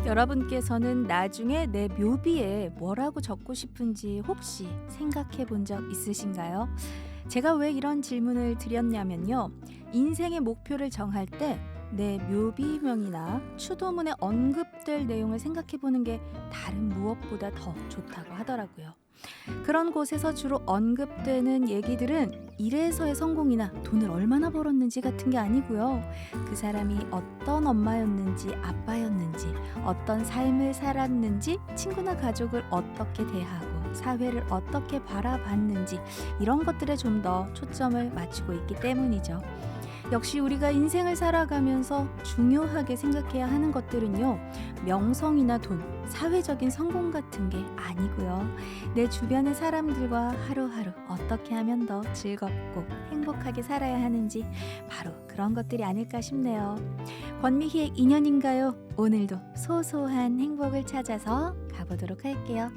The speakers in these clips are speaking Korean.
여러분께서는 나중에 내 묘비에 뭐라고 적고 싶은지 혹시 생각해 본 적 있으신가요? 제가 왜 이런 질문을 드렸냐면요. 인생의 목표를 정할 때 내 묘비명이나 추도문에 언급될 내용을 생각해 보는 게 다른 무엇보다 더 좋다고 하더라고요. 그런 곳에서 주로 언급되는 얘기들은 이래서의 성공이나 돈을 얼마나 벌었는지 같은 게 아니고요. 그 사람이 어떤 엄마였는지 아빠였는지 어떤 삶을 살았는지 친구나 가족을 어떻게 대하고 사회를 어떻게 바라봤는지 이런 것들에 좀 더 초점을 맞추고 있기 때문이죠. 역시 우리가 인생을 살아가면서 중요하게 생각해야 하는 것들은요. 명성이나 돈, 사회적인 성공 같은 게 아니고요. 내 주변의 사람들과 하루하루 어떻게 하면 더 즐겁고 행복하게 살아야 하는지 바로 그런 것들이 아닐까 싶네요. 권미희의 인연인가요? 오늘도 소소한 행복을 찾아서 가보도록 할게요.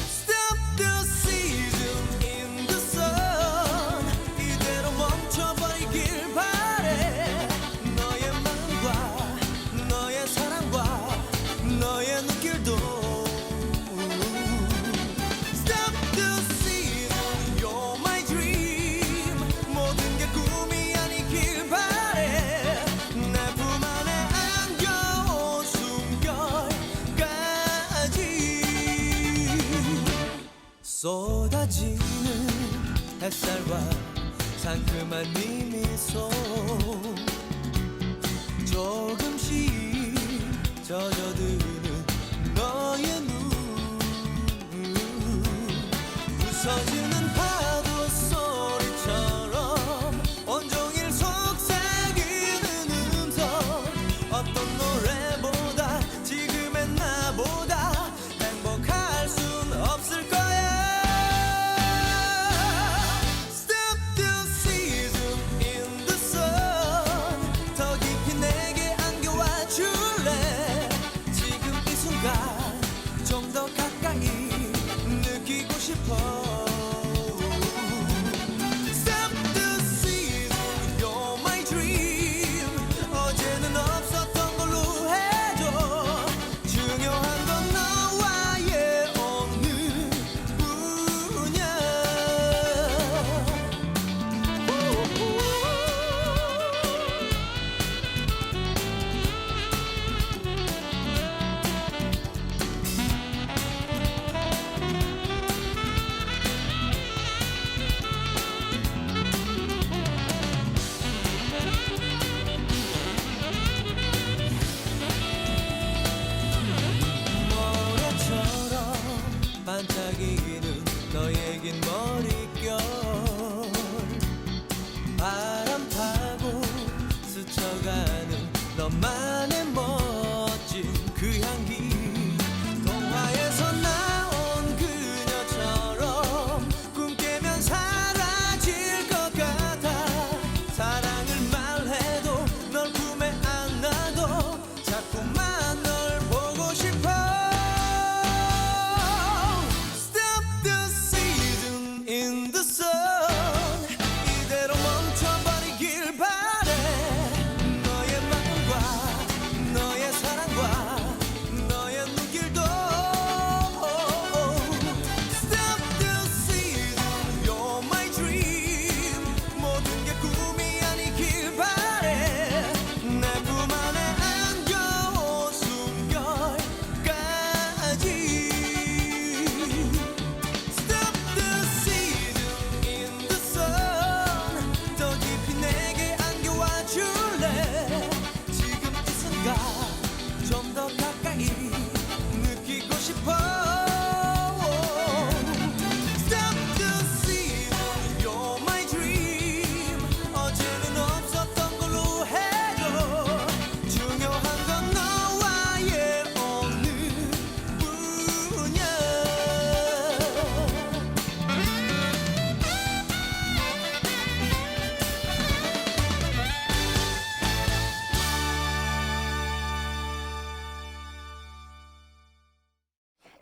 Stop the season in the sun. 이대로 멈춰버리길 바래. 너의 마음과 너의 사랑과 너의 눈길도. Stop the season, you're my dream. 모든 게 꿈이 아니길 바래. 내 품 안에 안겨온 숨결까지. 쏟아지는 햇살과 상큼한 네 미소. 조금씩 젖어드는 너의 눈. 부서지는 파도 소리처럼 온종일 속삭이는 음성. 어떤 노래보다 지금의 나보다 행복할 순 없을 거야. Stop the season in the sun. 더 깊이 내게 안겨와 줄래. 지금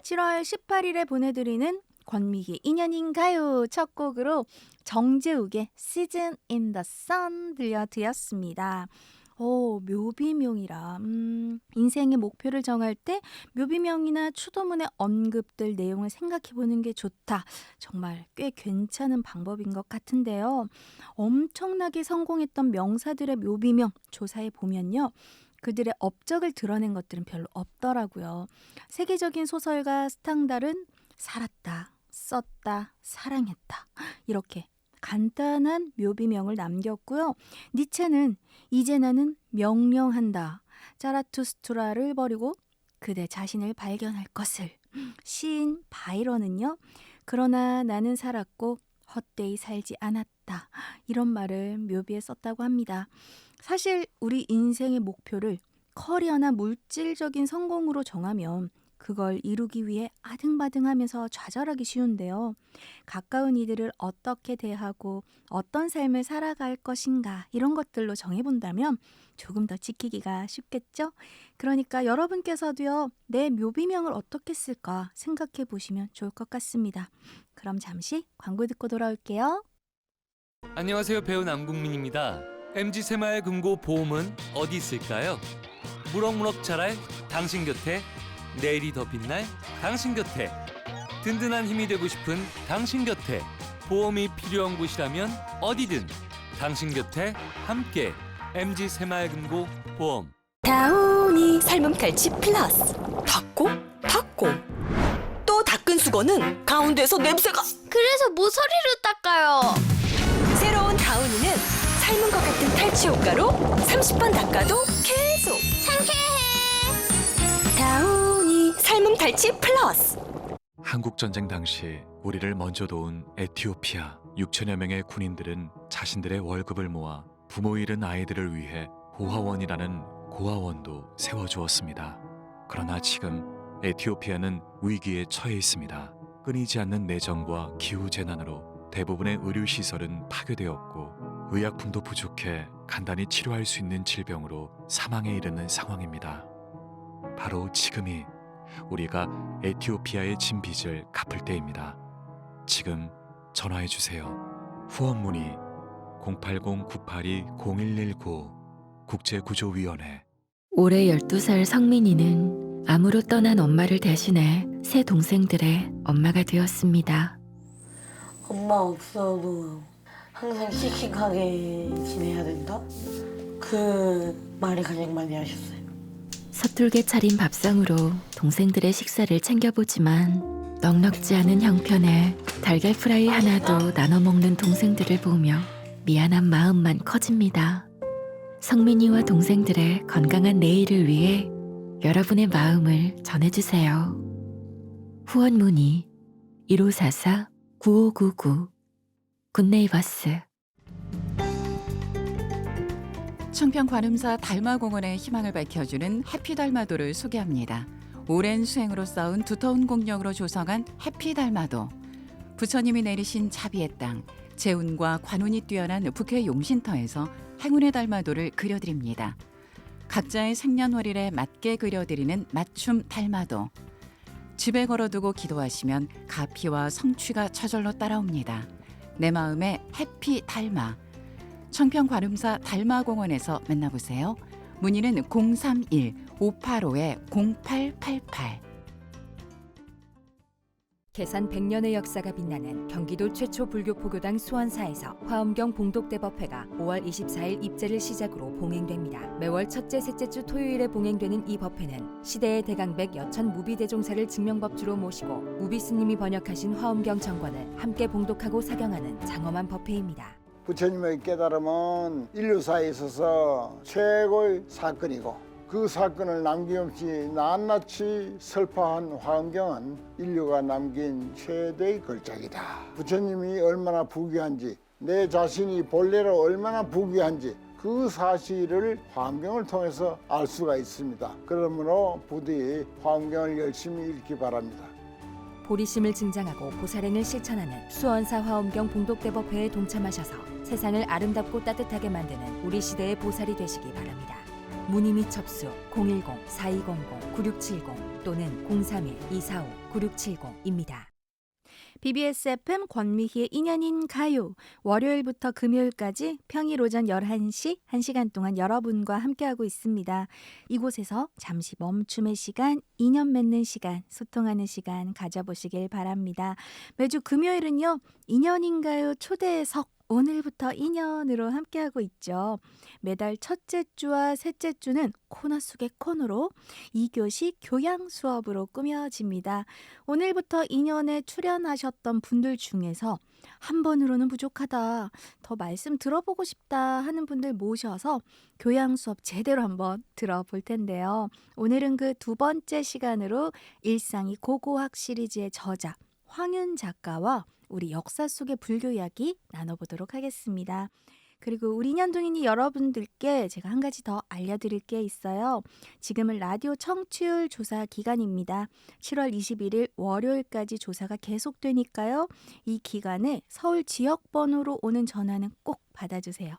7월 18일에 보내드리는 권미기 인연인가요 첫 곡으로 정재욱의 Season in the Sun 들려드렸습니다. 묘비명이라 인생의 목표를 정할 때 묘비명이나 추도문의 언급들 내용을 생각해보는 게 좋다. 정말 꽤 괜찮은 방법인 것 같은데요. 엄청나게 성공했던 명사들의 묘비명 조사해보면요. 그들의 업적을 드러낸 것들은 별로 없더라고요. 세계적인 소설가 스탕달은 살았다, 썼다, 사랑했다 이렇게 간단한 묘비명을 남겼고요. 니체는 이제 나는 명령한다. 자라투스트라를 버리고 그대 자신을 발견할 것을. 시인 바이런은요. 그러나 나는 살았고 헛되이 살지 않았다. 이런 말을 묘비에 썼다고 합니다. 사실 우리 인생의 목표를 커리어나 물질적인 성공으로 정하면 그걸 이루기 위해 아등바등하면서 좌절하기 쉬운데요. 가까운 이들을 어떻게 대하고 어떤 삶을 살아갈 것인가 이런 것들로 정해본다면 조금 더 지키기가 쉽겠죠? 그러니까 여러분께서도요. 내 묘비명을 어떻게 쓸까 생각해 보시면 좋을 것 같습니다. 그럼 잠시 광고 듣고 돌아올게요. 안녕하세요. 배우 남궁민입니다. MG 새마을금고 보험은 어디 있을까요? 무럭무럭 자랄 당신 곁에, 내일이 더 빛날 당신 곁에, 든든한 힘이 되고 싶은 당신 곁에, 보험이 필요한 곳이라면 어디든 당신 곁에 함께. MG 새마을금고 보험. 다운이 삶은 칼치 플러스. 닦고 닦고 또 닦은 수건은 가운데서 냄새가. 그래서 모서리로 닦아요. 새로운 다운이는 삶은 것 같은 탈취 효과로 30번 닦아도 계속 상쾌해. 다운이 삶은 탈취 플러스. 한국전쟁 당시 우리를 먼저 도운 에티오피아 6천여 명의 군인들은 자신들의 월급을 모아 부모 잃은 아이들을 위해 고아원이라는 고아원도 세워주었습니다. 그러나 지금 에티오피아는 위기에 처해 있습니다. 끊이지 않는 내정과 기후재난으로 대부분의 의료시설은 파괴되었고 의약품도 부족해 간단히 치료할 수 있는 질병으로 사망에 이르는 상황입니다. 바로 지금이 우리가 에티오피아의 진 빚을 갚을 때입니다. 지금 전화해주세요. 후원 문의 080-982-0119 국제구조위원회. 올해 12살 성민이는 암으로 떠난 엄마를 대신해 새 동생들의 엄마가 되었습니다. 엄마 없어도 항상 씩씩하게 지내야 된다? 그 말을 가장 많이 하셨어요. 서툴게 차린 밥상으로 동생들의 식사를 챙겨보지만 넉넉지 않은 형편에 달걀 프라이 하나도 나눠 먹는 동생들을 보며 미안한 마음만 커집니다. 성민이와 동생들의 건강한 내일을 위해 여러분의 마음을 전해주세요. 후원 문의 1544-9599 굿네이버스. 청평 관음사 달마공원의 희망을 밝혀주는 해피달마도를 소개합니다. 오랜 수행으로 쌓은 두터운 공력으로 조성한 해피달마도. 부처님이 내리신 자비의 땅, 재운과 관운이 뛰어난 북해 용신터에서 행운의 달마도를 그려드립니다. 각자의 생년월일에 맞게 그려드리는 맞춤 달마도. 집에 걸어두고 기도하시면 가피와 성취가 저절로 따라옵니다. 내 마음의 해피 달마. 청평 관음사 달마공원에서 만나보세요. 문의는 031-585-0888. 계산 100년의 역사가 빛나는 경기도 최초 불교 포교당 수원사에서 화엄경 봉독대법회가 5월 24일 입제를 시작으로 봉행됩니다. 매월 첫째, 셋째 주 토요일에 봉행되는 이 법회는 시대의 대강백 여천 무비대종사를 증명법주로 모시고 무비스님이 번역하신 화엄경 정권을 함께 봉독하고 사경하는 장엄한 법회입니다. 부처님의 깨달음은 인류사에 있어서 최고의 사건이고 그 사건을 남김없이 낱낱이 설파한 화엄경은 인류가 남긴 최대의 걸작이다. 부처님이 얼마나 부귀한지, 내 자신이 본래로 얼마나 부귀한지 그 사실을 화엄경을 통해서 알 수가 있습니다. 그러므로 부디 화엄경을 열심히 읽기 바랍니다. 보리심을 증장하고 보살행을 실천하는 수원사 화엄경 봉독대법회에 동참하셔서 세상을 아름답고 따뜻하게 만드는 우리 시대의 보살이 되시기 바랍니다. 문의 및 접수 010-4200-9670 또는 031-245-9670입니다. BBS FM 권미희의 인연인 가요. 월요일부터 금요일까지 평일 오전 11시 1시간 동안 여러분과 함께하고 있습니다. 이곳에서 잠시 멈춤의 시간, 인연 맺는 시간, 소통하는 시간 가져보시길 바랍니다. 매주 금요일은요. 인연인가요 초대석 오늘부터 인연으로 함께하고 있죠. 매달 첫째 주와 셋째 주는 코너 속의 코너로 2교시 교양 수업으로 꾸며집니다. 오늘부터 인연에 출연하셨던 분들 중에서 한 번으로는 부족하다, 더 말씀 들어보고 싶다 하는 분들 모셔서 교양 수업 제대로 한번 들어볼 텐데요. 오늘은 그 두 번째 시간으로 일상이 고고학 시리즈의 저자 황윤 작가와 우리 역사 속의 불교 이야기 나눠보도록 하겠습니다. 그리고 우리 인연동인이 여러분들께 제가 한 가지 더 알려드릴 게 있어요. 지금은 라디오 청취율 조사 기간입니다. 7월 21일 월요일까지 조사가 계속되니까요. 이 기간에 서울 지역번호로 오는 전화는 꼭 받아주세요.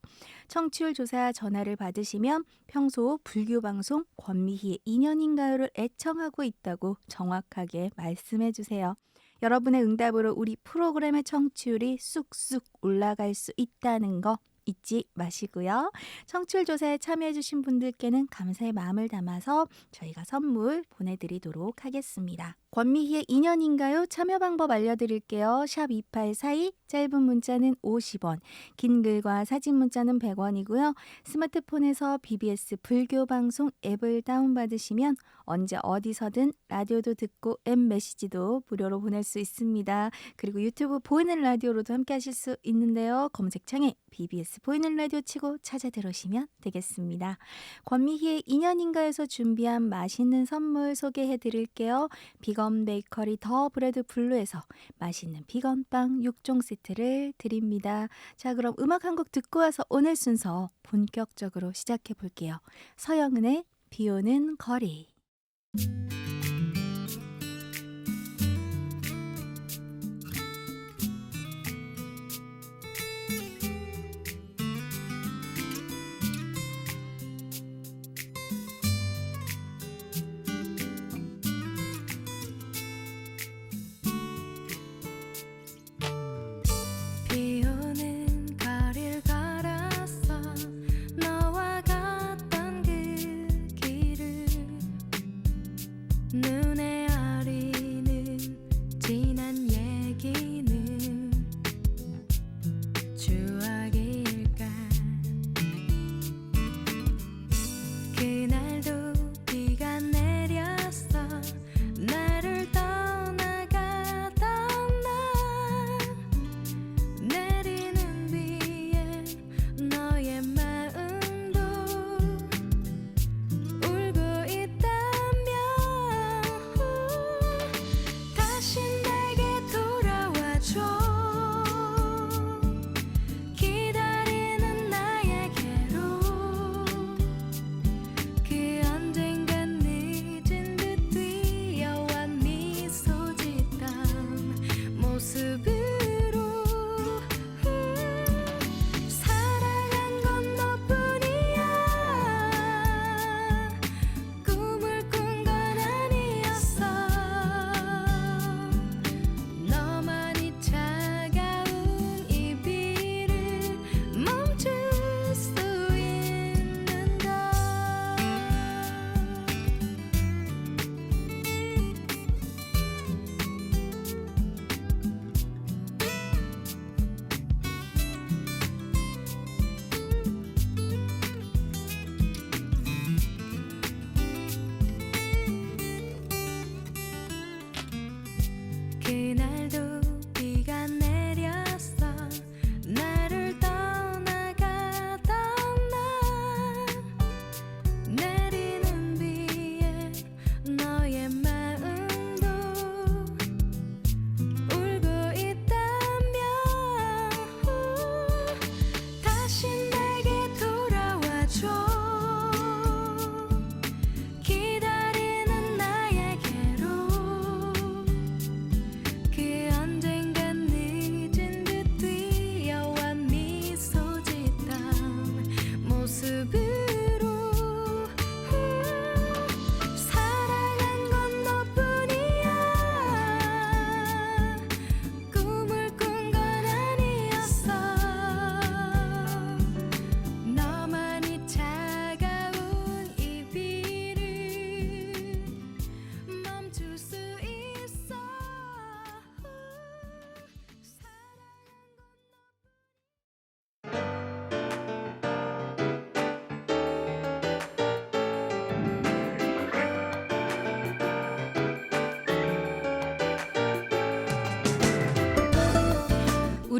청취율 조사 전화를 받으시면 평소 불교방송 권미희의 인연인가요를 애청하고 있다고 정확하게 말씀해주세요. 여러분의 응답으로 우리 프로그램의 청취율이 쑥쑥 올라갈 수 있다는 거 잊지 마시고요. 청취율 조사에 참여해주신 분들께는 감사의 마음을 담아서 저희가 선물 보내드리도록 하겠습니다. 권미희의 인연인가요? 참여 방법 알려드릴게요. 샵 2842, 짧은 문자는 50원, 긴 글과 사진 문자는 100원이고요. 스마트폰에서 BBS 불교방송 앱을 다운받으시면 언제 어디서든 라디오도 듣고 앱 메시지도 무료로 보낼 수 있습니다. 그리고 유튜브 보이는 라디오로도 함께 하실 수 있는데요. 검색창에 BBS 보이는 라디오 치고 찾아 들으시면 되겠습니다. 권미희의 인연인가에서 준비한 맛있는 선물 소개해 드릴게요. 비건 베이커리 더 브레드 블루에서 맛있는 비건빵 6종 세트를 드립니다. 자, 그럼 음악 한 곡 듣고 와서 오늘 순서 본격적으로 시작해 볼게요. 서영은의 비 오는 거리. 비 오는 거리를 걸었어 너와 갔던 그 길을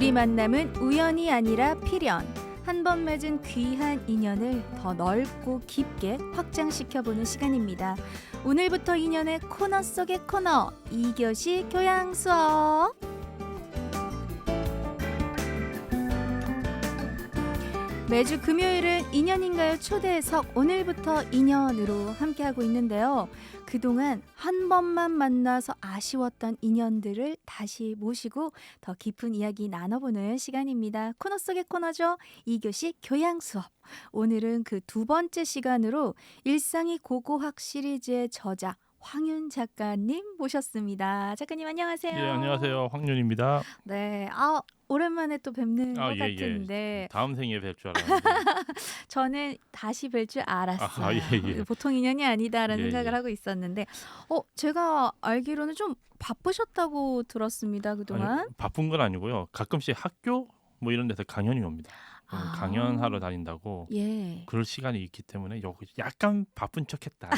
우리 만남은 우연이 아니라 필연. 한 번 맺은 귀한 인연을 더 넓고 깊게 확장시켜보는 시간입니다. 오늘부터 인연의 코너 속의 코너 2교시 교양 수업. 매주 금요일은 인연인가요 초대석 오늘부터 인연으로 함께하고 있는데요. 그동안 한 번만 만나서 아쉬웠던 인연들을 다시 모시고 더 깊은 이야기 나눠보는 시간입니다. 코너 속의 코너죠. 2교시 교양 수업. 오늘은 그 두 번째 시간으로 일상이 고고학 시리즈의 저자 황윤 작가님 모셨습니다. 작가님 안녕하세요. 예, 안녕하세요. 황윤입니다. 네, 오랜만에 또 뵙는 것 예, 같은데 다음 생에 뵐 줄 알았는데. 저는 다시 뵐 줄 알았어요. 예. 보통 인연이 아니다라는 예, 생각을 예. 하고 있었는데 제가 알기로는 좀 바쁘셨다고 들었습니다. 그동안. 아니, 바쁜 건 아니고요. 가끔씩 학교 뭐 이런 데서 강연이 옵니다. 강연하러 다닌다고 예. 그럴 시간이 있기 때문에 여기 약간 바쁜 척했다.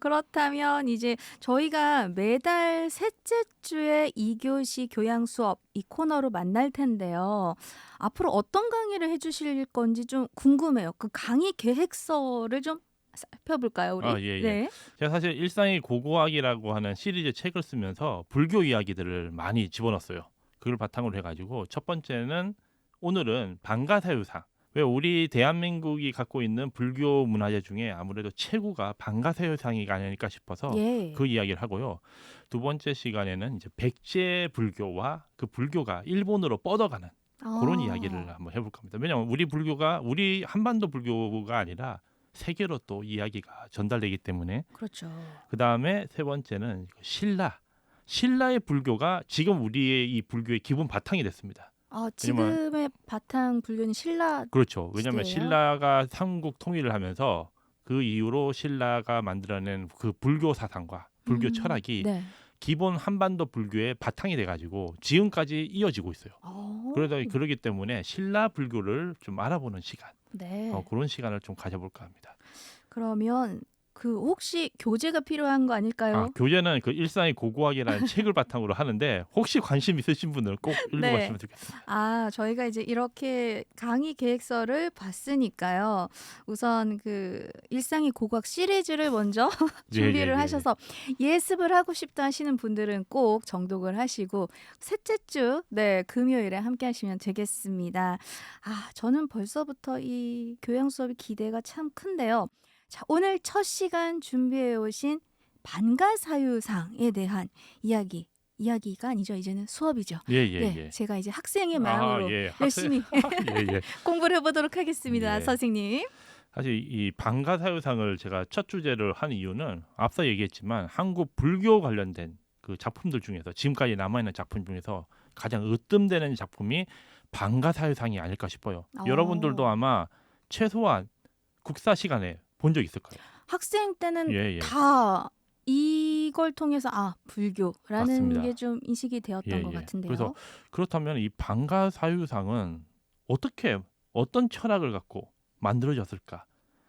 그렇다면 이제 저희가 매달 셋째 주에 2교시 교양 수업 이 코너로 만날 텐데요. 앞으로 어떤 강의를 해주실 건지 좀 궁금해요. 그 강의 계획서를 좀 살펴볼까요, 우리? 예. 네. 제가 사실 일상의 고고학이라고 하는 시리즈 책을 쓰면서 불교 이야기들을 많이 집어넣었어요. 그걸 바탕으로 해가지고 첫 번째는 오늘은 방가사유상. 왜 우리 대한민국이 갖고 있는 불교 문화재 중에 아무래도 최고가 방가사유상이 아닐까 싶어서 예. 그 이야기를 하고요. 두 번째 시간에는 이제 백제 불교와 그 불교가 일본으로 뻗어가는 그런 이야기를 한번 해볼 겁니다. 왜냐하면 우리 한반도 불교가 아니라 세계로 또 이야기가 전달되기 때문에. 그렇죠. 그 다음에 세 번째는 신라의 불교가 지금 우리의 이 불교의 기본 바탕이 됐습니다. 지금의 바탕 불교는 신라. 그렇죠. 왜냐하면 시대예요? 신라가 삼국 통일을 하면서 그 이후로 신라가 만들어낸 그 불교 사상과 불교 철학이 네. 기본 한반도 불교의 바탕이 돼가지고 지금까지 이어지고 있어요. 그러기 때문에 신라 불교를 좀 알아보는 시간, 네. 그런 시간을 좀 가져볼까 합니다. 그러면 그 혹시 교재가 필요한 거 아닐까요? 교재는 그 일상의 고고학이라는 책을 바탕으로 하는데 혹시 관심 있으신 분들은 꼭 읽어봤으면 좋겠습니다. 저희가 이제 이렇게 강의 계획서를 봤으니까요. 우선 그 일상의 고고학 시리즈를 먼저 준비를 하셔서 예습을 하고 싶다 하시는 분들은 꼭 정독을 하시고 셋째 주 금요일에 함께 하시면 되겠습니다. 저는 벌써부터 이 교양 수업이 기대가 참 큰데요. 자, 오늘 첫 시간 준비해 오신 반가사유상에 대한 이야기가 아니죠. 이제는 수업이죠. 예. 제가 이제 학생의 마음으로 열심히 공부를 해보도록 하겠습니다. 선생님. 사실 이 방가사유상을 제가 첫 주제를 한 이유는 앞서 얘기했지만 한국 불교 관련된 그 작품들 중에서 지금까지 남아있는 작품 중에서 가장 으뜸되는 작품이 방가사유상이 아닐까 싶어요. 여러분들도 아마 최소한 국사 시간에 본 적 있을 거예요. 학생 때는 다 이걸 통해서 불교라는 게 좀 인식이 되었던 것 같은데요. 그래서 그렇다면 이 방가사유상은 어떤 철학을 갖고 만들어졌을까?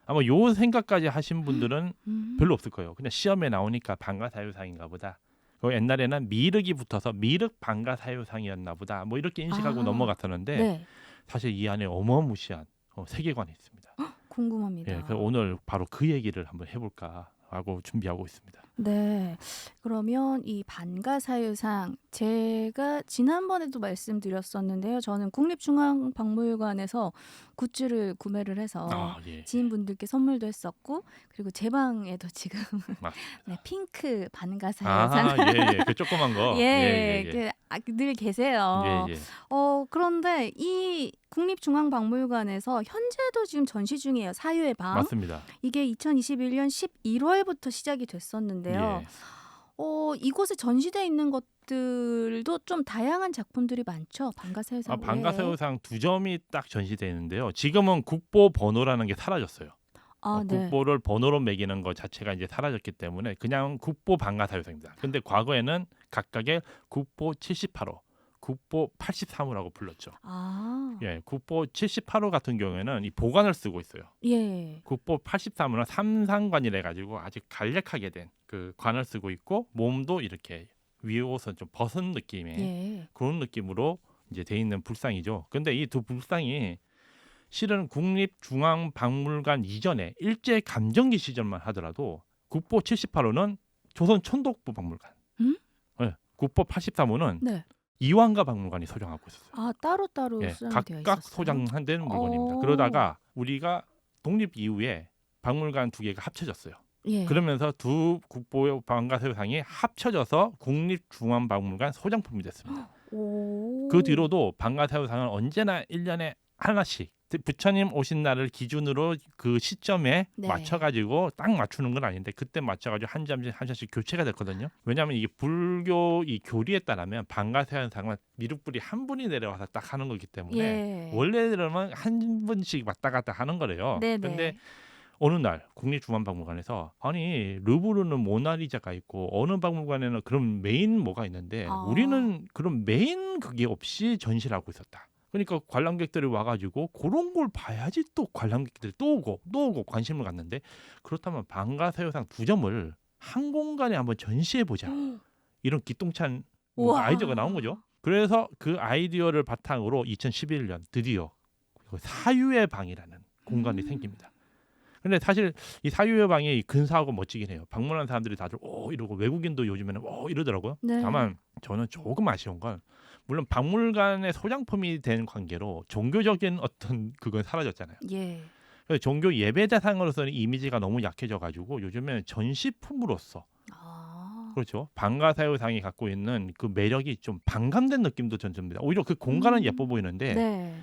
아마 요 생각까지 하신 분들은 별로 없을 거예요. 그냥 시험에 나오니까 방가사유상인가 보다. 옛날에는 미륵이 붙어서 미륵 방가사유상이었나 보다. 뭐 이렇게 인식하고 넘어갔었는데 사실 이 안에 어마무시한 세계관이 있습니다. 궁금합니다. 그래서 오늘 바로 그 얘기를 한번 해볼까 하고 준비하고 있습니다. 네, 그러면 이 반가사유상 제가 지난번에도 말씀드렸었는데요. 저는 국립중앙박물관에서 굿즈를 구매를 해서 지인분들께 선물도 했었고 그리고 제 방에도 지금 핑크 반가사유상 그 조그만 거 늘 계세요. 그런데 이 국립중앙박물관에서 현재도 지금 전시 중이에요. 사유의 방. 맞습니다. 이게 2021년 11월부터 시작이 됐었는데요. 이곳에 전시돼 있는 것들도 좀 다양한 작품들이 많죠. 방가사유상. 방가사유상 두 점이 딱 전시되어 있는데요. 지금은 국보 번호라는 게 사라졌어요. 국보를 번호로 매기는 것 자체가 이제 사라졌기 때문에 그냥 국보 방가사유상입니다. 근데 과거에는 각각의 국보 78호, 국보 83호라고 불렀죠. 국보 78호 같은 경우에는 이 보관을 쓰고 있어요. 국보 83호는 삼상관이라 가지고 아주 간략하게 된 그 관을 쓰고 있고 몸도 이렇게 위에 옷은 좀 벗은 느낌의 예. 그런 느낌으로 이제 돼 있는 불상이죠. 근데 이 두 불상이 실은 국립중앙박물관 이전에 일제 감정기 시절만 하더라도 국보 78호는 조선 천독부 박물관, 네, 국보 83호는 네. 이완가 박물관이 소장하고 있었어요. 아, 따로따로 예, 수정이 되어 각각 있었어요. 소장된 물건입니다. 오. 그러다가 우리가 독립 이후에 박물관 두 개가 합쳐졌어요. 예. 그러면서 두 국보 방가사유상이 합쳐져서 국립중앙박물관 소장품이 됐습니다. 오. 그 뒤로도 방가사유상은 언제나 1년에 하나씩 부처님 오신 날을 기준으로 그 시점에 네. 맞춰가지고 딱 맞추는 건 아닌데 그때 맞춰가지고 한 잔씩 교체가 됐거든요. 왜냐하면 이게 불교 이 교리에 따르면 방가사유상은 미륵불이 한 분이 내려와서 딱 하는 거기 때문에 예. 원래는 한 분씩 왔다 갔다 하는 거래요. 네네. 근데 어느 날 국립중앙박물관에서 아니 르브르는 모나리자가 있고 어느 박물관에는 그런 메인 뭐가 있는데 아. 우리는 그런 메인 그게 없이 전시를 하고 있었다. 그러니까 관람객들이 와가지고 그런 걸 봐야지 또 관람객들이 또 오고 관심을 갖는데 그렇다면 방가사유상 두 점을 한 공간에 한번 전시해 보자. 이런 기똥찬 우와. 아이디어가 나온 거죠. 그래서 그 아이디어를 바탕으로 2011년 드디어 사유의 방이라는 공간이 생깁니다. 근데 사실 이 사유의 방이 근사하고 멋지긴 해요. 방문한 사람들이 다들 오 이러고 외국인도 요즘에는 오 이러더라고요. 네. 다만 저는 조금 아쉬운 건 물론 박물관의 소장품이 된 관계로 종교적인 어떤 그건 사라졌잖아요. 예. 그래서 종교 예배 대상으로서는 이미지가 너무 약해져 가지고 요즘에는 전시품으로서 아. 그렇죠. 방가사유상이 갖고 있는 그 매력이 좀 반감된 느낌도 전 듭니다. 오히려 그 공간은 예뻐 보이는데 네.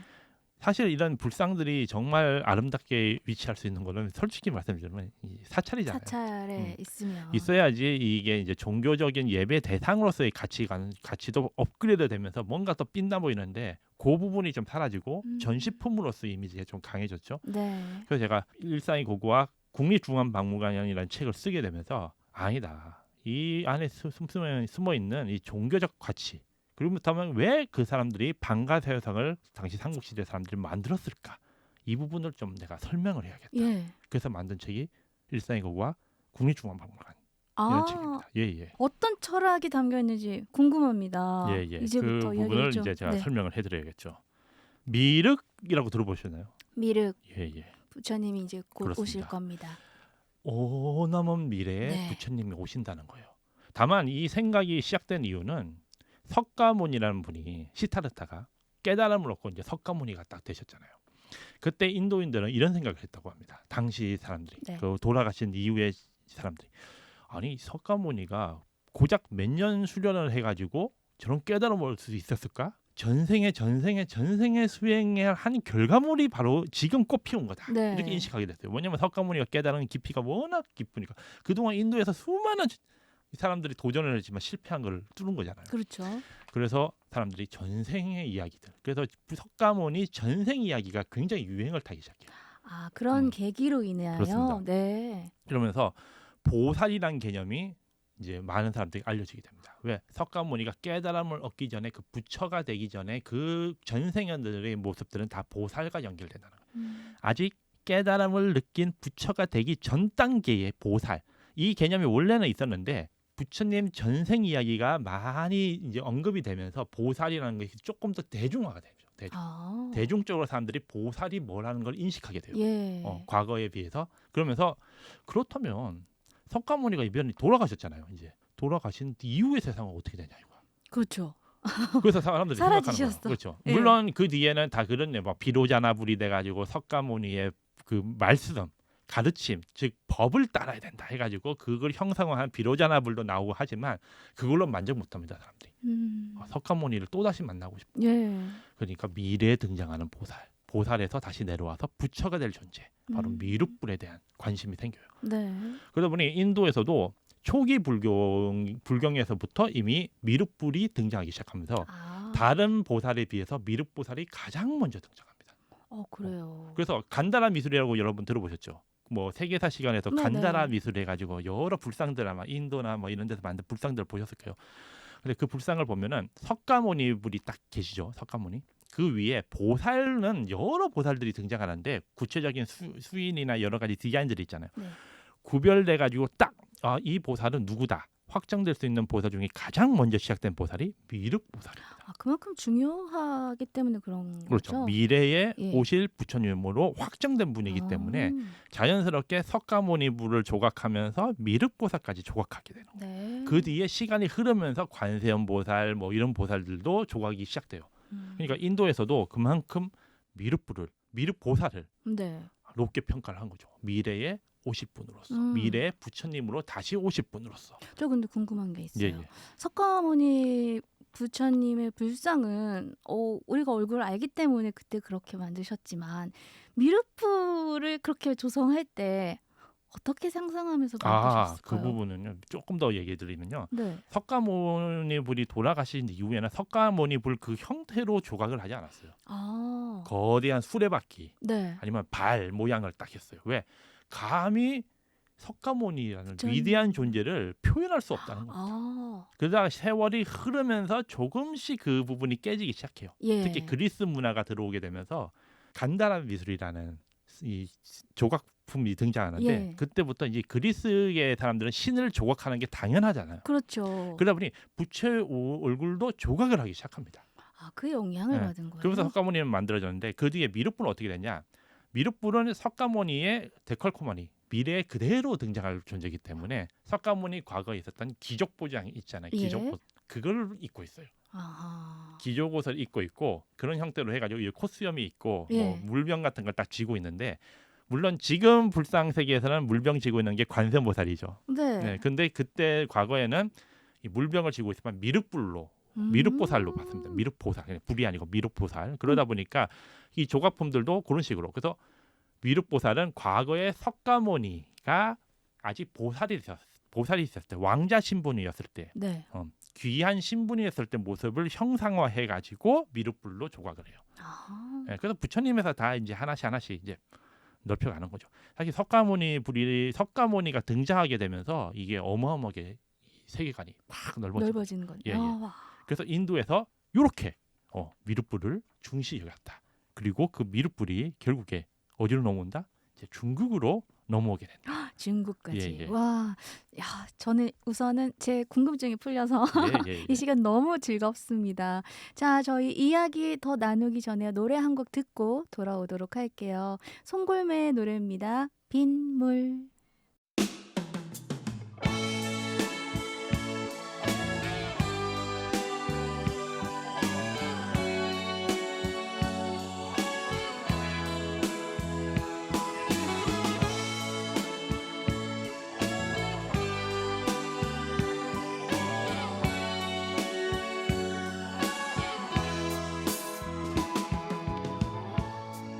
사실 이런 불상들이 정말 아름답게 위치할 수 있는 거는 솔직히 말씀드리면 이 사찰이잖아요. 사찰에 있으면 있어야지 이게 이제 종교적인 예배 대상으로서의 가치도 업그레이드 되면서 뭔가 더 빛나 보이는데 그 부분이 좀 사라지고 전시품으로서의 이미지가 좀 강해졌죠. 네. 그래서 제가 일상의 고고와 국립중앙박물관이라는 책을 쓰게 되면서 아니다. 이 안에 숨어 있는 이 종교적 가치 그렇다면 왜 그 사람들이 방가사유상을 당시 삼국시대 사람들이 만들었을까? 이 부분을 좀 내가 설명을 해야겠다. 예. 그래서 만든 책이 일상의 거구와 국립중앙박물관 아. 이런 책입니다. 예. 어떤 철학이 담겨 있는지 궁금합니다. 예. 그 이제부터 부분을 이야기를 좀. 이제 제가 네. 설명을 해드려야겠죠. 미륵이라고 들어보셨나요? 미륵. 예. 부처님이 이제 곧 그렇습니다. 오실 겁니다. 오남은 미래에 네. 부처님이 오신다는 거예요. 다만 이 생각이 시작된 이유는 석가모니라는 분이 시타르타가 깨달음을 얻고 이제 석가모니가 딱 되셨잖아요. 그때 인도인들은 이런 생각을 했다고 합니다. 당시 사람들이 네. 그 돌아가신 이후의 사람들이 아니 석가모니가 고작 몇 년 수련을 해가지고 저런 깨달음을 얻을 수 있었을까? 전생에 수행해야 한 결과물이 바로 지금 꽃피운 거다. 네. 이렇게 인식하게 됐어요. 왜냐하면 석가모니가 깨달은 깊이가 워낙 깊으니까 그동안 인도에서 수많은 사람들이 도전을 했지만 실패한 걸 뚫은 거잖아요. 그렇죠. 그래서 사람들이 전생의 이야기들. 그래서 석가모니 전생 이야기가 굉장히 유행을 타기 시작해요. 아, 그런 계기로 인하여. 그렇습니다. 네. 그러면서 보살이란 개념이 이제 많은 사람들이 알려지게 됩니다. 왜? 석가모니가 깨달음을 얻기 전에 그 부처가 되기 전에 그 전생연들의 모습들은 다 보살과 연결된다는 거예요. 아직 깨달음을 느낀 부처가 되기 전 단계의 보살. 이 개념이 원래는 있었는데 부처님 전생 이야기가 많이 이제 언급이 되면서 보살이라는 것이 조금 더 대중화가 되죠. 대중적으로 사람들이 보살이 뭐라는 걸 인식하게 돼요. 예. 과거에 비해서. 그러면서 그렇다면 석가모니가 이번에 돌아가셨잖아요. 이제 돌아가신 이후의 세상은 어떻게 되냐 이거. 그렇죠. 그래서 사람들이 생각하는 사라지셨어. 거예요. 그렇죠. 예. 물론 그 뒤에는 다 그렇네. 막 비로자나불이 돼가지고 석가모니의 그 말씀, 가르침, 즉 법을 따라야 된다 해가지고 그걸 형상화한 비로자나불도 나오고 하지만 그걸로 만족 못합니다 사람들이. 석가모니를 또 다시 만나고 싶어. 예. 그러니까 미래에 등장하는 보살에서 다시 내려와서 부처가 될 존재, 바로 미륵불에 대한 관심이 생겨요. 네. 그러다 보니 인도에서도 초기 불경에서부터 이미 미륵불이 등장하기 시작하면서 다른 보살에 비해서 미륵보살이 가장 먼저 등장합니다. 그래요. 그래서 간다라 미술이라고 여러분 들어보셨죠? 뭐 세계사 시간에서 네네. 간다라 미술 해가지고 여러 불상들 아마 인도나 뭐 이런 데서 만든 불상들 보셨을 거예요. 근데 그 불상을 보면은 석가모니 불이 딱 계시죠. 석가모니. 그 위에 보살은 여러 보살들이 등장하는데 구체적인 수인이나 여러 가지 디자인들이 있잖아요. 네. 구별돼 가지고 딱 이 보살은 누구다. 확정될 수 있는 보살 중에 가장 먼저 시작된 보살이 미륵보살입니다. 아, 그만큼 중요하기 때문에 그런 그렇죠. 거죠. 미래에 예. 오실 부처님으로 확정된 분이기 때문에 자연스럽게 석가모니불을 조각하면서 미륵보살까지 조각하게 되는 거예요. 네. 그 뒤에 시간이 흐르면서 관세음보살 뭐 이런 보살들도 조각이 시작돼요. 그러니까 인도에서도 그만큼 미륵보살을 네. 높게 평가를 한 거죠. 미래에 오실 분으로서, 미래의 부처님으로 다시 오실 분으로서. 저 근데 궁금한 게 있어요. 예. 석가모니 부처님의 불상은 우리가 얼굴을 알기 때문에 그때 그렇게 만드셨지만 미륵불을 그렇게 조성할 때 어떻게 상상하면서 만드셨을까요? 그 부분은요. 조금 더 얘기 드리면요. 네. 석가모니불이 돌아가신 이후에는 석가모니불 그 형태로 조각을 하지 않았어요. 아. 거대한 수레바퀴 네. 아니면 발 모양을 딱 했어요. 왜? 감히 석가모니라는 전- 위대한 존재를 표현할 수 없다는 거예요. 아. 그러다가 세월이 흐르면서 조금씩 그 부분이 깨지기 시작해요. 예. 특히 그리스 문화가 들어오게 되면서 간다란 미술이라는 이 조각품이 등장하는데 예. 그때부터 이제 그리스의 사람들은 신을 조각하는 게 당연하잖아요. 그렇죠. 그러다 보니 부처의 얼굴도 조각을 하기 시작합니다. 아, 그 영향을 네. 받은 거예요. 그러면서 석가모니는 만들어졌는데 그 뒤에 미륵불은 어떻게 됐냐? 미륵불은 석가모니의 데컬코마니 미래에 그대로 등장할 존재이기 때문에 석가모니 과거에 있었던 기족 보장 있잖아요. 예. 기족 옷 그걸 입고 있어요. 아하. 기족 옷을 입고 있고 그런 형태로 해가지고 이 코수염이 있고 예. 뭐 물병 같은 걸 딱 쥐고 있는데 물론 지금 불상 세계에서는 물병 쥐고 있는 게 관세음보살이죠. 네. 네, 근데 그때 과거에는 이 물병을 쥐고 있으면 미륵불로 미륵보살로 봤습니다. 미륵보살 불이 아니고 미륵보살. 그러다 보니까 이 조각품들도 그런 식으로. 그래서 미륵보살은 과거에 석가모니가 아직 보살이 있었을 때 왕자 신분이었을 때 네. 귀한 신분이었을 때 모습을 형상화해 가지고 미륵불로 조각을 해요. 아. 네, 그래서 부처님에서 다 이제 하나씩 이제 넓혀가는 거죠. 사실 석가모니가 등장하게 되면서 이게 어마어마하게 세계관이 팍 넓어지는 거죠. 예. 와. 그래서 인도에서 이렇게 미륵불을 중시 여겼다. 그리고 그 미륵불이 결국에 어디로 넘어온다? 이제 중국으로 넘어오게 된다. 중국까지. 예. 와. 야, 저는 우선은 제 궁금증이 풀려서 예. 이 시간 너무 즐겁습니다. 자, 저희 이야기 더 나누기 전에 노래 한 곡 듣고 돌아오도록 할게요. 송골매의 노래입니다. 빗물.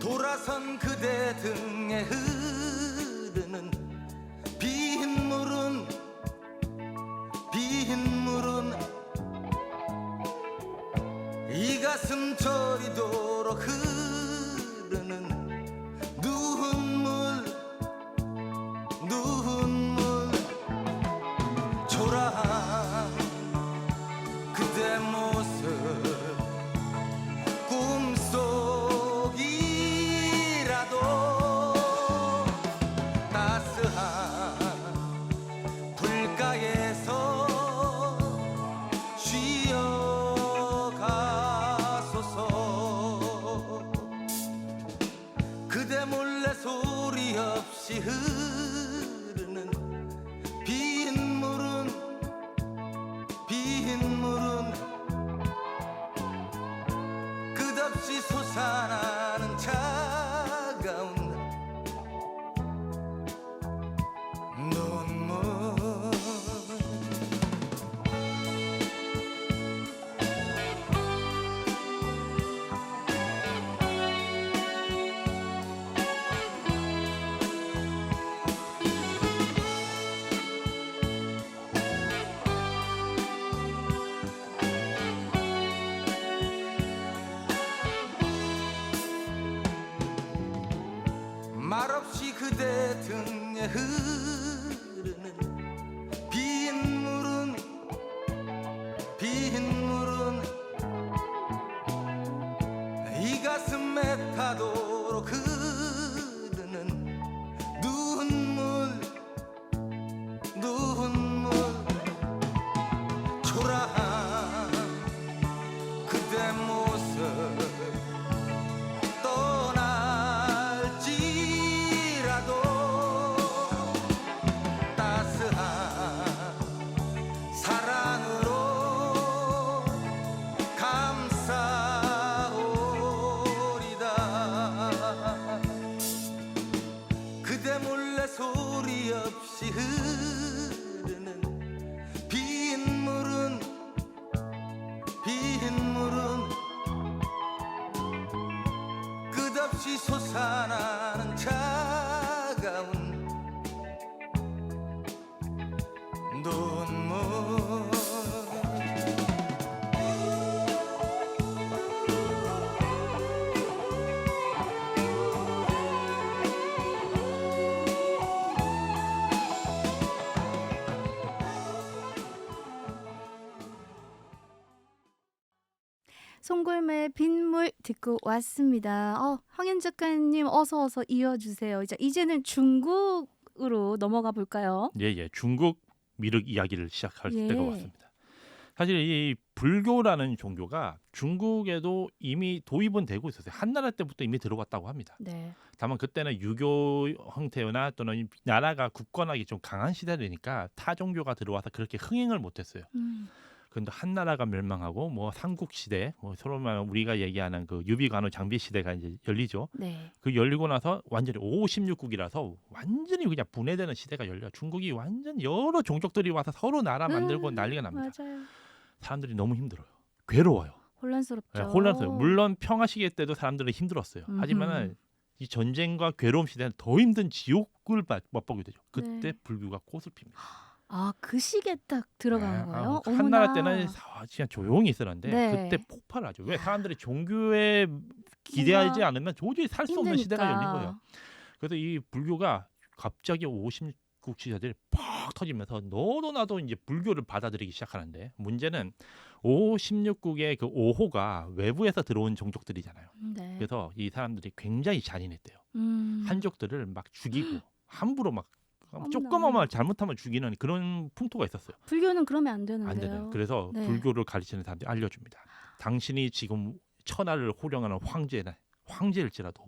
돌아선 그대 등에 흐르는 빗물은 이 가슴 저리도록 흐르는 눈물 초라한 그대 모습 꿈속이라도 따스한 불가에서 쉬어가소서. 그대 몰래 소리 없이 흐르는 빗물은 끝없이 솟아나는 차가운 눈물. 말없이 그대 등에 흐르는 빗물은 이 가슴에 타도록 흐르는 눈물 말없이 솟아나는 차가운 눈물. 송골매의 빗물 듣고 왔습니다. 황현 작가님 어서 이어주세요. 이제는 중국으로 넘어가 볼까요? 예. 중국 미륵 이야기를 시작할 예. 때가 왔습니다. 사실 이 불교라는 종교가 중국에도 이미 도입은 되고 있었어요. 한나라 때부터 이미 들어왔다고 합니다. 네. 다만 그때는 유교 형태나 또는 나라가 굳건하게 좀 강한 시대니까 타 종교가 들어와서 그렇게 흥행을 못했어요. 그런데 한나라가 멸망하고 뭐 삼국 시대, 뭐 서로 말하면 우리가 얘기하는 그 유비관우 장비 시대가 이제 열리죠. 네. 그 열리고 나서 완전히 56국이라서 완전히 그냥 분해되는 시대가 열려. 중국이 완전 여러 종족들이 와서 서로 나라 만들고 난리가 납니다. 맞아요. 사람들이 너무 힘들어요. 괴로워요. 혼란스럽죠. 네, 혼란스러워요. 물론 평화 시기 때도 사람들은 힘들었어요. 하지만은 이 전쟁과 괴로움 시대는 더 힘든 지옥을 맛보게 되죠. 그때 네. 불교가 꽃을 핍니다. 그 시기에 딱 들어간 거예요? 한나라 어머나. 때는 그냥 조용히 있었는데 네. 그때 폭발하죠. 왜 사람들이 종교에 기대하지 않으면 도저히 살 수 없는 시대가 열린 거예요. 그래서 이 불교가 갑자기 50국 지자들이 팍 터지면서 너도 나도 이제 불교를 받아들이기 시작하는데 문제는 56국의 그 5호가 외부에서 들어온 종족들이잖아요. 네. 그래서 이 사람들이 굉장히 잔인했대요. 음. 한족들을 막 죽이고 함부로 막 어머나. 조금만 잘못하면 죽이는 그런 풍토가 있었어요. 불교는 그러면 안 되는데요. 안 되나요? 그래서 네. 불교를 가르치는 사람들이 알려줍니다. 당신이 지금 천하를 호령하는 황제일지라도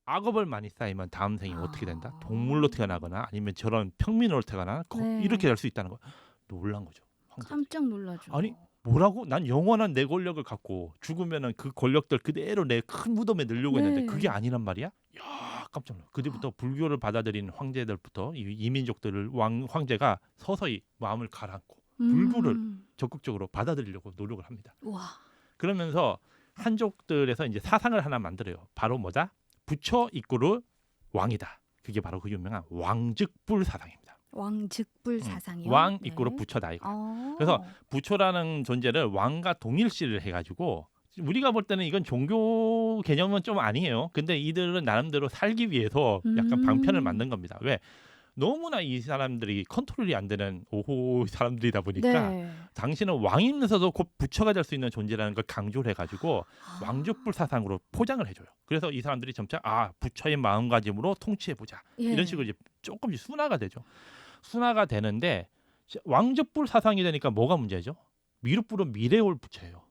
악업을 많이 쌓이면 다음 생이 어떻게 된다? 동물로 태어나거나 아니면 저런 평민으로 태어나거나 네. 이렇게 될 수 있다는 거. 놀란 거죠. 황제들이. 깜짝 놀라죠. 아니 뭐라고? 난 영원한 내 권력을 갖고 죽으면은 그 권력들 그대로 내 큰 무덤에 넣으려고 네. 했는데 그게 아니란 말이야? 야 깜짝 놀라. 그때부터 불교를 받아들인 황제들부터 이민족들을 황제가 서서히 마음을 가라앉고 불교를 적극적으로 받아들이려고 노력을 합니다. 와. 그러면서 한족들에서 이제 사상을 하나 만들어요. 바로 뭐다? 부처 이꼬르 왕이다. 그게 바로 그 유명한 왕즉불 사상입니다. 왕즉불 사상이요? 왕 이꼬르 부처다 이거. 그래서 부처라는 존재를 왕과 동일시를 해가지고 우리가 볼 때는 이건 종교 개념은 좀 아니에요. 근데 이들은 나름대로 살기 위해서 약간 방편을 만든 겁니다. 왜? 너무나 이 사람들이 컨트롤이 안 되는 오호 사람들이다 보니까 네. 당신은 왕이면서도 곧 부처가 될 수 있는 존재라는 걸 강조를 해가지고 왕족불 사상으로 포장을 해줘요. 그래서 이 사람들이 점차 부처의 마음가짐으로 통치해보자. 예. 이런 식으로 이제 조금씩 순화가 되죠. 순화가 되는데 왕족불 사상이 되니까 뭐가 문제죠? 미륵불은 미래에 올 부처예요.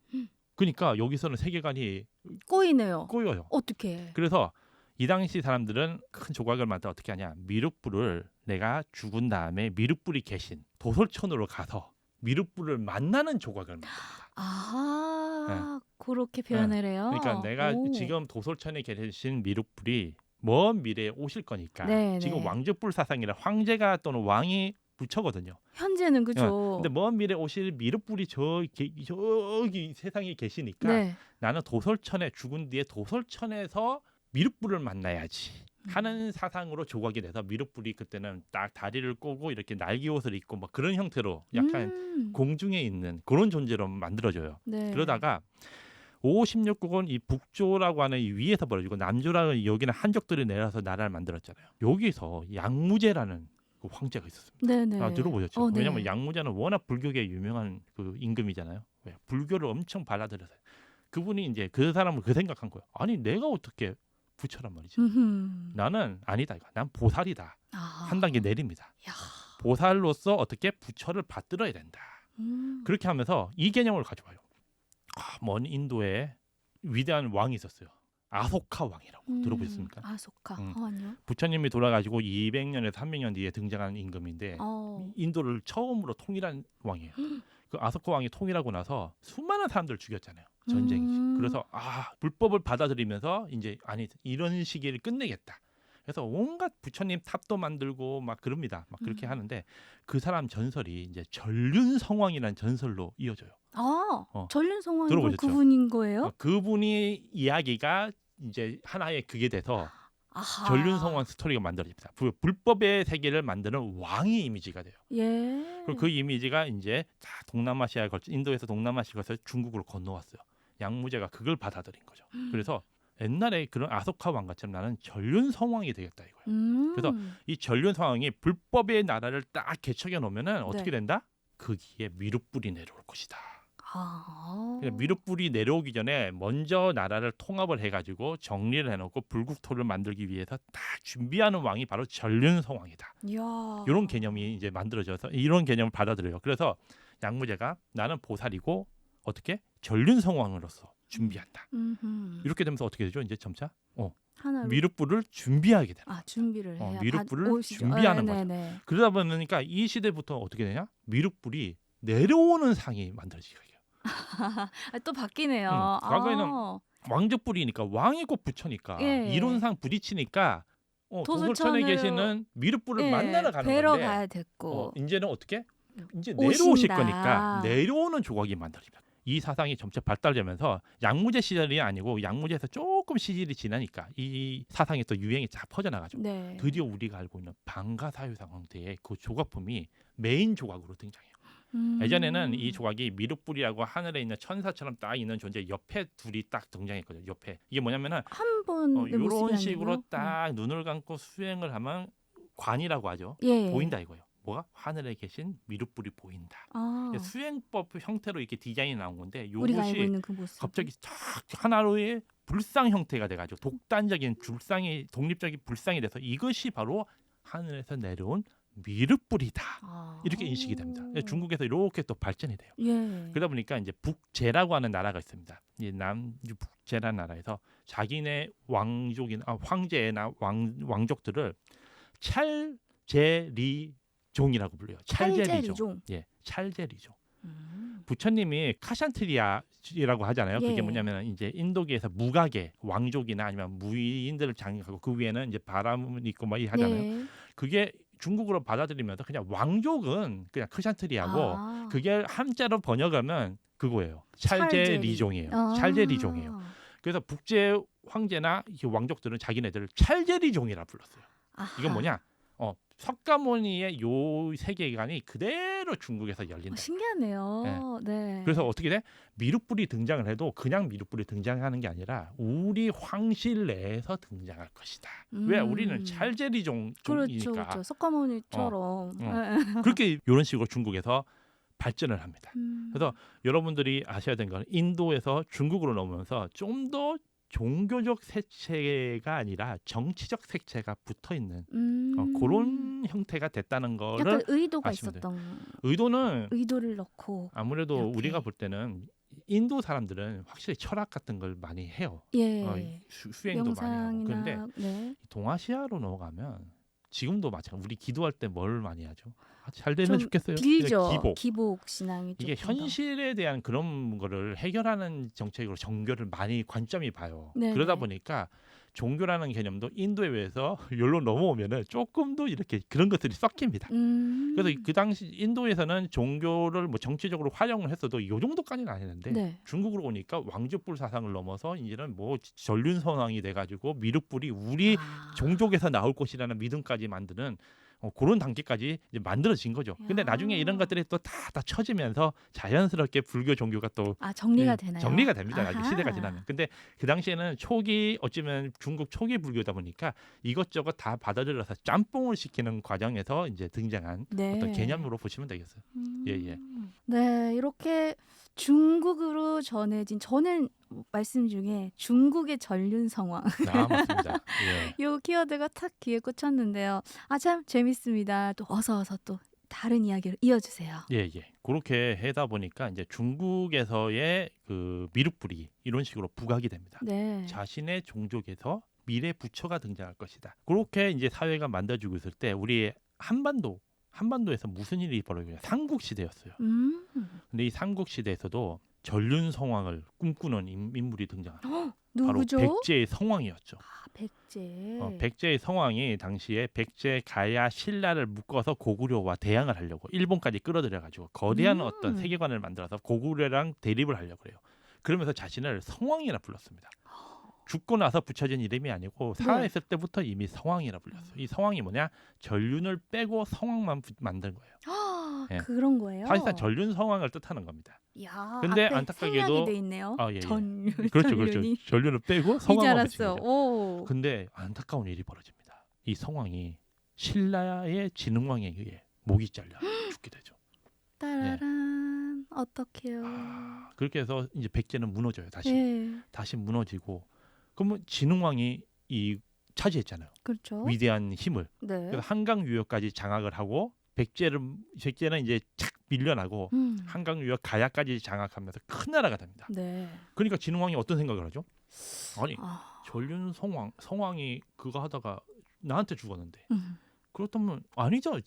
그러니까 여기서는 세계관이 꼬여요. 어떻게? 그래서 이 당시 사람들은 큰 조각을 만들어 어떻게 하냐? 미륵불을 내가 죽은 다음에 미륵불이 계신 도솔천으로 가서 미륵불을 만나는 조각을 만듭니다. 그렇게 표현을 해요. 그러니까 내가 지금 도솔천에 계신 미륵불이 먼 미래에 오실 거니까 네, 지금 네. 왕족불 사상이라 황제가 또는 왕이 부처거든요. 현재는 그죠. 근데 먼 미래에 오실 미륵불이 저기 세상에 계시니까 네. 나는 도솔천에 죽은 뒤에 도솔천에서 미륵불을 만나야지 하는 사상으로 조각이 돼서 미륵불이 그때는 딱 다리를 꼬고 이렇게 날개옷을 입고 막 그런 형태로 약간 공중에 있는 그런 존재로 만들어져요. 네. 그러다가 56국은 이 북조라고 하는 이 위에서 벌어지고 남조라는 여기는 한족들이 내려서 나라를 만들었잖아요. 여기서 양무제라는 그 황제가 있었습니다. 네네. 들어보셨죠? 네. 왜냐하면 양무제는 워낙 불교계 유명한 그 임금이잖아요. 왜? 불교를 엄청 받아들여서요. 그분이 이제 그 사람을 그 생각한 거예요. 아니 내가 어떻게 부처란 말이지? 나는 아니다 이거. 난 보살이다. 한 단계 내립니다. 보살로서 어떻게 부처를 받들어야 된다. 그렇게 하면서 이 개념을 가져와요. 먼 인도에 위대한 왕이 있었어요. 아소카 왕이라고 들어보셨습니까? 아소카. 아니요. 부처님이 돌아가지고 200년에서 300년 뒤에 등장한 임금인데 인도를 처음으로 통일한 왕이에요. 그 아소카 왕이 통일하고 나서 수많은 사람들을 죽였잖아요. 전쟁이지. 그래서 불법을 받아들이면서 이제 이런 시기를 끝내겠다. 그래서 온갖 부처님 탑도 만들고 막 그럽니다. 막 그렇게 하는데 그 사람 전설이 이제 전륜성왕이라는 전설로 이어져요. 전륜성왕이 들어보셨죠? 그분인 거예요? 그분이 이야기가 이제 하나의 그게 돼서 아하. 전륜성왕 스토리가 만들어집니다. 불법의 세계를 만드는 왕의 이미지가 돼요. 예. 그리고 그 이미지가 이제 다 동남아시아에 걸쳐 인도에서 동남아시아에 걸쳐 중국으로 건너왔어요. 양무제가 그걸 받아들인 거죠. 그래서 옛날에 그런 아소카 왕같이 나는 전륜성왕이 되겠다 이거예요. 그래서 이 전륜성왕이 불법의 나라를 딱 개척해 놓으면은 어떻게 된다? 거기에 미륵불이 내려올 것이다. 그러니까 미륵불이 내려오기 전에 먼저 나라를 통합을 해가지고 정리를 해놓고 불국토를 만들기 위해서 딱 준비하는 왕이 바로 전륜성왕이다. 이야. 이런 개념이 이제 만들어져서 이런 개념을 받아들여요. 그래서 양무제가 나는 보살이고 어떻게 전륜성왕으로서 준비한다. 이렇게 되면서 어떻게 되죠? 이제 점차 하나로. 미륵불을 준비하게 되는 거죠. 준비를 해야 미륵불을 오시죠. 준비하는 네, 거죠. 네, 네. 그러다 보니까 이 시대부터 어떻게 되냐? 미륵불이 내려오는 상이 만들어지게 돼요. 또 바뀌네요. 과거에는 왕족불이니까 왕이 곧 부처니까 예. 이론상 부딪히니까 도솔천에 도솔천을- 계시는 미륵불을 예, 만나러 가는 뵈러 건데 가야 됐고. 이제는 어떻게? 이제 오신다. 내려오실 거니까 내려오는 조각이 만들어집니다. 이 사상이 점차 발달되면서 양무제 시절이 아니고 양무제에서 조금 시절이 지나니까 이 사상이 또 유행이 쫙 퍼져나가죠. 네. 드디어 우리가 알고 있는 방가사유상 형태의 그 조각품이 메인 조각으로 등장해요. 예전에는 이 조각이 미륵불이라고 하늘에 있는 천사처럼 딱 있는 존재 옆에 둘이 딱 등장했거든요. 옆에 이게 뭐냐면은 한 번 이런 식으로 딱 눈을 감고 수행을 하면 관이라고 하죠. 예. 보인다 이거예요. 뭐가 하늘에 계신 미륵불이 보인다. 수행법 형태로 이렇게 디자인이 나온 건데 우리가 알고 이것이 있는 그 모습. 갑자기 탁 하나로의 불상 형태가 돼가지고 독단적인 불상이 독립적인 불상이 돼서 이것이 바로 하늘에서 내려온 미륵불이다. 이렇게 인식이 됩니다. 중국에서 이렇게 또 발전이 돼요. 예. 그러다 보니까 이제 북제라고 하는 나라가 있습니다. 이 남북제라는 나라에서 자기네 왕족이나 황제나 왕족들을 찰제리종이라고 불러요. 찰제리종. 예, 찰제리종. 부처님이 카샨트리아라고 하잖아요. 그게 예. 뭐냐면 이제 인도계에서 무가계 왕족이나 아니면 무인들을 장악하고 그 위에는 이제 바람은 있고 막 하잖아요. 네. 그게 중국으로 받아들이면서 그냥 왕족은 그냥 크샨트리하고 그게 한자로 번역하면 그거예요. 찰제리종이에요. 찰제리종이에요. 그래서 북제 황제나 이 왕족들은 자기네들을 찰제리종이라 불렀어요. 이건 뭐냐? 석가모니의 요 세계관이 그대로 중국에서 열린다. 신기하네요. 네. 그래서 어떻게 돼? 미륵불이 등장을 해도 그냥 미륵불이 등장하는 게 아니라 우리 황실 내에서 등장할 것이다. 왜? 우리는 찰제리종이니까. 그렇죠. 석가모니처럼. 그렇게 이런 식으로 중국에서 발전을 합니다. 그래서 여러분들이 아셔야 되는 건 인도에서 중국으로 넘으면서 좀 더 종교적 색채가 아니라 정치적 색채가 붙어 있는 그런 형태가 됐다는 거를 약간 의도가 아시면 돼요. 있었던. 의도를 넣고. 아무래도 이렇게. 우리가 볼 때는 인도 사람들은 확실히 철학 같은 걸 많이 해요. 예. 수행도 많이 하고. 그런데 네. 동아시아로 넘어가면 지금도 마찬가지. 우리 기도할 때 뭘 많이 하죠? 잘 되면 좋겠어요. 빌죠. 기복 신앙이 이게 조금 더. 현실에 대한 그런 거를 해결하는 정책으로 종교를 많이 관점이 봐요. 네네. 그러다 보니까 종교라는 개념도 인도에 의해서 여기로 넘어오면은 조금 더 이렇게 그런 것들이 섞입니다. 그래서 그 당시 인도에서는 종교를 뭐 정치적으로 활용을 했어도 이 정도까지는 아니었는데 네. 중국으로 오니까 왕족불 사상을 넘어서 이제는 뭐 전륜선왕이 돼가지고 미륵불이 우리 종족에서 나올 것이라는 믿음까지 만드는 그런 단계까지 이제 만들어진 거죠. 근데 나중에 이런 것들이 또 다 쳐지면서 자연스럽게 불교 종교가 또 정리가 되나요? 정리가 됩니다. 나중에 시대가 지나면. 근데 그 당시에는 초기 어쩌면 중국 초기 불교다 보니까 이것저것 다 받아들여서 짬뽕을 시키는 과정에서 이제 등장한 어떤 개념으로 보시면 되겠어요. 예. 네, 이렇게 중국으로 전해진 저는 말씀 중에 중국의 전륜성왕 맞습니다. 예. 요 키워드가 탁 귀에 꽂혔는데요. 참 재밌습니다. 또 어서 또 다른 이야기를 이어주세요. 예. 그렇게 하다 보니까 이제 중국에서의 그 미륵불이 이런 식으로 부각이 됩니다. 네. 자신의 종족에서 미래 부처가 등장할 것이다. 그렇게 이제 사회가 만들어지고 있을 때 우리 한반도에서 무슨 일이 벌어지냐? 삼국 시대였어요. 근데 이 삼국 시대에서도 전륜성왕을 꿈꾸는 인물이 등장합니다. 누구죠? 바로 백제의 성왕이었죠. 백제. 백제의 성왕이 당시에 백제, 가야, 신라를 묶어서 고구려와 대항을 하려고 일본까지 끌어들여가지고 거대한 어떤 세계관을 만들어서 고구려랑 대립을 하려고 해요. 그러면서 자신을 성왕이라 불렀습니다. 죽고 나서 붙여진 이름이 아니고 살아있을 때부터 이미 성왕이라 불렸어요. 이 성왕이 뭐냐? 전륜을 빼고 성왕만 만든 거예요. 예. 그런 거예요? 사실상 전륜 성왕을 뜻하는 겁니다. 야, 근데 앞에 안타깝게도 생략이 돼 있네요. 예. 전륜, 그렇죠, 전륜이. 그렇죠. 전륜을 빼고 이제 성왕만 붙인 알았어. 거죠. 오. 근데 안타까운 일이 벌어집니다. 이 성왕이 신라의 진흥왕에 의해 목이 잘려 죽게 되죠. 따라란 어떡해요. 그렇게 해서 이제 백제는 무너져요. 다시 예. 다시 무너지고 그러면 진흥왕이 이 차지했잖아요. 그렇죠. 위대한 힘을. 네. 그래서 한강 유역까지 장악을 하고 백제는 이제 착 밀려나고 한강 유역 가야까지 장악하면서 큰 나라가 됩니다. 네. 그러니까 진흥왕이 어떤 생각을 하죠? 아니 전륜 성왕이 그거 하다가 나한테 죽었는데 그렇다면 아니죠.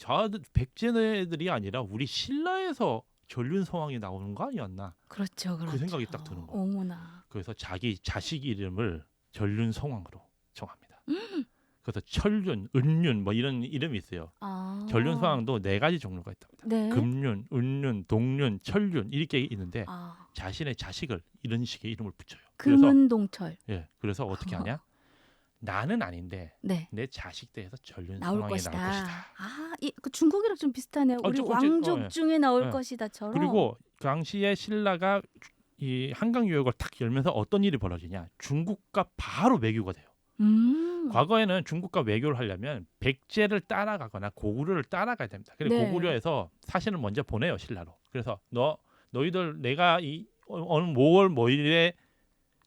백제들이 아니라 우리 신라에서 전륜 성왕이 나오는 거 아니었나? 그렇죠, 그렇죠. 그 생각이 딱 드는 거예요. 어머나. 그래서 자기 자식 이름을 전륜 성왕으로 정합니다. 그래서 철륜, 은륜 뭐 이런 이름이 있어요. 전륜 성왕도 4가지 종류가 있답니다. 네. 금륜, 은륜, 동륜, 철륜 이렇게 있는데 자신의 자식을 이런 식의 이름을 붙여요. 금은동철. 예, 그래서 어떻게 하냐? 나는 아닌데 네. 내 자식 대에서 전륜 나올 성왕이 것이다. 나올 것이다. 그 중국이랑 좀 비슷하네요. 우리 왕족 예. 중에 나올 예. 것이다처럼. 그리고 그 당시에 신라가 이 한강 유역을 탁 열면서 어떤 일이 벌어지냐? 중국과 바로 외교가 돼요. 과거에는 중국과 외교를 하려면 백제를 따라가거나 고구려를 따라가야 됩니다. 그리고 네. 고구려에서 사신을 먼저 보내요, 신라로. 그래서 너희들 내가 이 어느 뭐월 뭐일에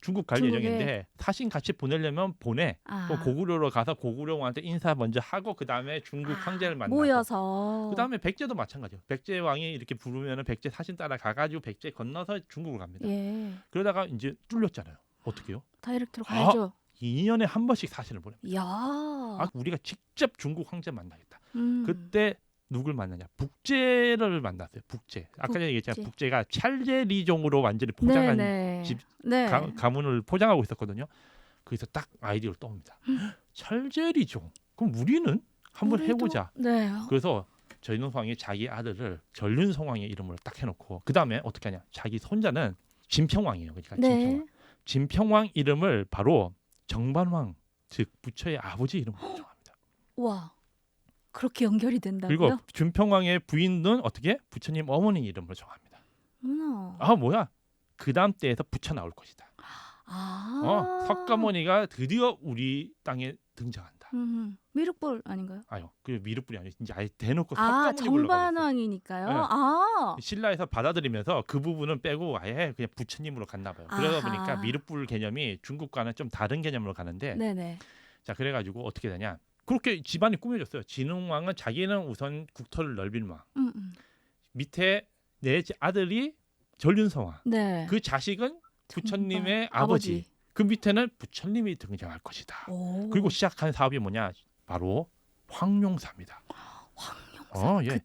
중국 갈 중국에. 예정인데 사신 같이 보내려면 보내. 또 고구려로 가서 고구려 왕한테 인사 먼저 하고 그 다음에 중국 황제를 만나고. 모여서. 그 다음에 백제도 마찬가지예요. 백제 왕이 이렇게 부르면은 백제 사신 따라 가가지고 백제 건너서 중국을 갑니다. 예. 그러다가 이제 뚫렸잖아요. 어떻게요? 다이렉트로 가야죠. 2년에 한 번씩 사신을 보냅니다. 야. 우리가 직접 중국 황제 만나겠다. 음. 그때 누굴 만나냐? 북제를 만났어요. 북제. 아까 전에 얘기했잖아요. 북제가 찰제리종으로 완전히 포장한 집 가문을 포장하고 있었거든요. 거기서 딱 아이디어를 떠옵니다. 찰제리종. 그럼 우리는 한번 해보자. 네. 그래서 전륜성왕이 자기 아들을 전륜성왕의 이름으로 딱 해놓고 그 다음에 어떻게 하냐? 자기 손자는 진평왕이에요. 그러니까 네. 진평왕 이름을 바로 정반왕 즉 부처의 아버지 이름으로 정합니다. 와. 그렇게 연결이 된다고요? 그리고 준평왕의 부인은 어떻게? 부처님 어머니 이름으로 정합니다. 뭐야? 그 다음 때에서 부처 나올 것이다. 석가모니가 드디어 우리 땅에 등장한다. 미륵불 아닌가요? 아유, 그 미륵불이 아니고 이제 아예 대놓고 석가모니 정반왕이니까요. 네. 신라에서 받아들이면서 그 부분은 빼고 아예 그냥 부처님으로 갔나 봐요. 그러다 보니까 미륵불 개념이 중국과는 좀 다른 개념으로 가는데. 네네. 자, 그래가지고 어떻게 되냐? 그렇게 집안이 꾸며졌어요. 진흥왕은 자기는 우선 국토를 넓힌 왕. 밑에 내 아들이 전륜성왕. 네. 그 자식은 부처님의 아버지. 그 밑에는 부처님이 등장할 것이다. 그리고 시작한 사업이 뭐냐? 바로 황룡사입니다. 황룡사. 예.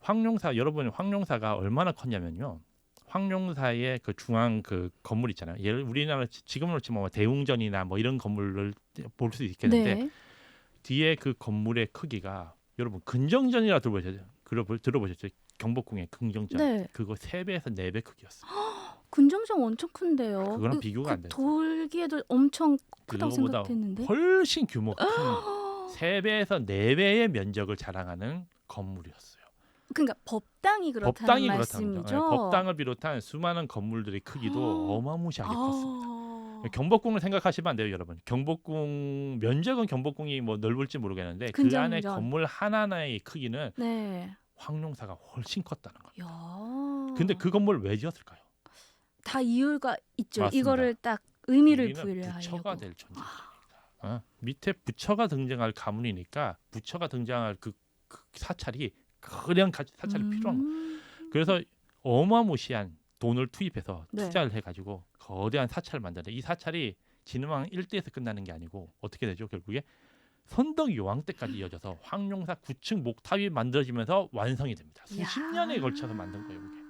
황룡사 여러분 황룡사가 얼마나 컸냐면요. 황룡사의 그 중앙 그 건물 있잖아요. 예를 우리나라 지금으로 치면 대웅전이나 뭐 이런 건물을 볼 수 있겠는데 네. 뒤에 그 건물의 크기가 여러분 근정전이라 들어보셨죠? 경복궁의 근정전. 네. 그거 3배에서 4배 크기였어요. 근정전 엄청 큰데요. 그거랑 비교가 안 돼요. 돌기에도 엄청 크다고 그거보다 생각했는데. 훨씬 규모가 큰 3배에서 4배의 면적을 자랑하는 건물이었어요. 그러니까 법당이 그렇다는 말씀이죠. 네, 법당을 비롯한 수많은 건물들의 크기도 어마무시하게 컸습니다. 경복궁을 생각하시면 안 돼요, 여러분. 경복궁 면적은 경복궁이 뭐 넓을지 모르겠는데 그 안에 건물 하나하나의 크기는 황룡사가 훨씬 컸다는 거예요. 근데 그 건물을 왜 지었을까요? 다 이유가 있죠. 맞습니다. 이거를 딱 의미를 우리는 부여하려고. 부처가 될 존재입니다. 밑에 부처가 등장할 가문이니까 부처가 등장할 그 사찰이 그냥 사찰이 필요한 거예요. 그래서 어마무시한 돈을 투입해서 투자를 해가지고 거대한 사찰을 만드는데 이 사찰이 진흥왕 1대에서 끝나는 게 아니고 어떻게 되죠? 결국에 선덕 여왕 때까지 이어져서 황룡사 9층 목탑이 만들어지면서 완성이 됩니다. 수십 년에 걸쳐서 만든 거예요. 이게.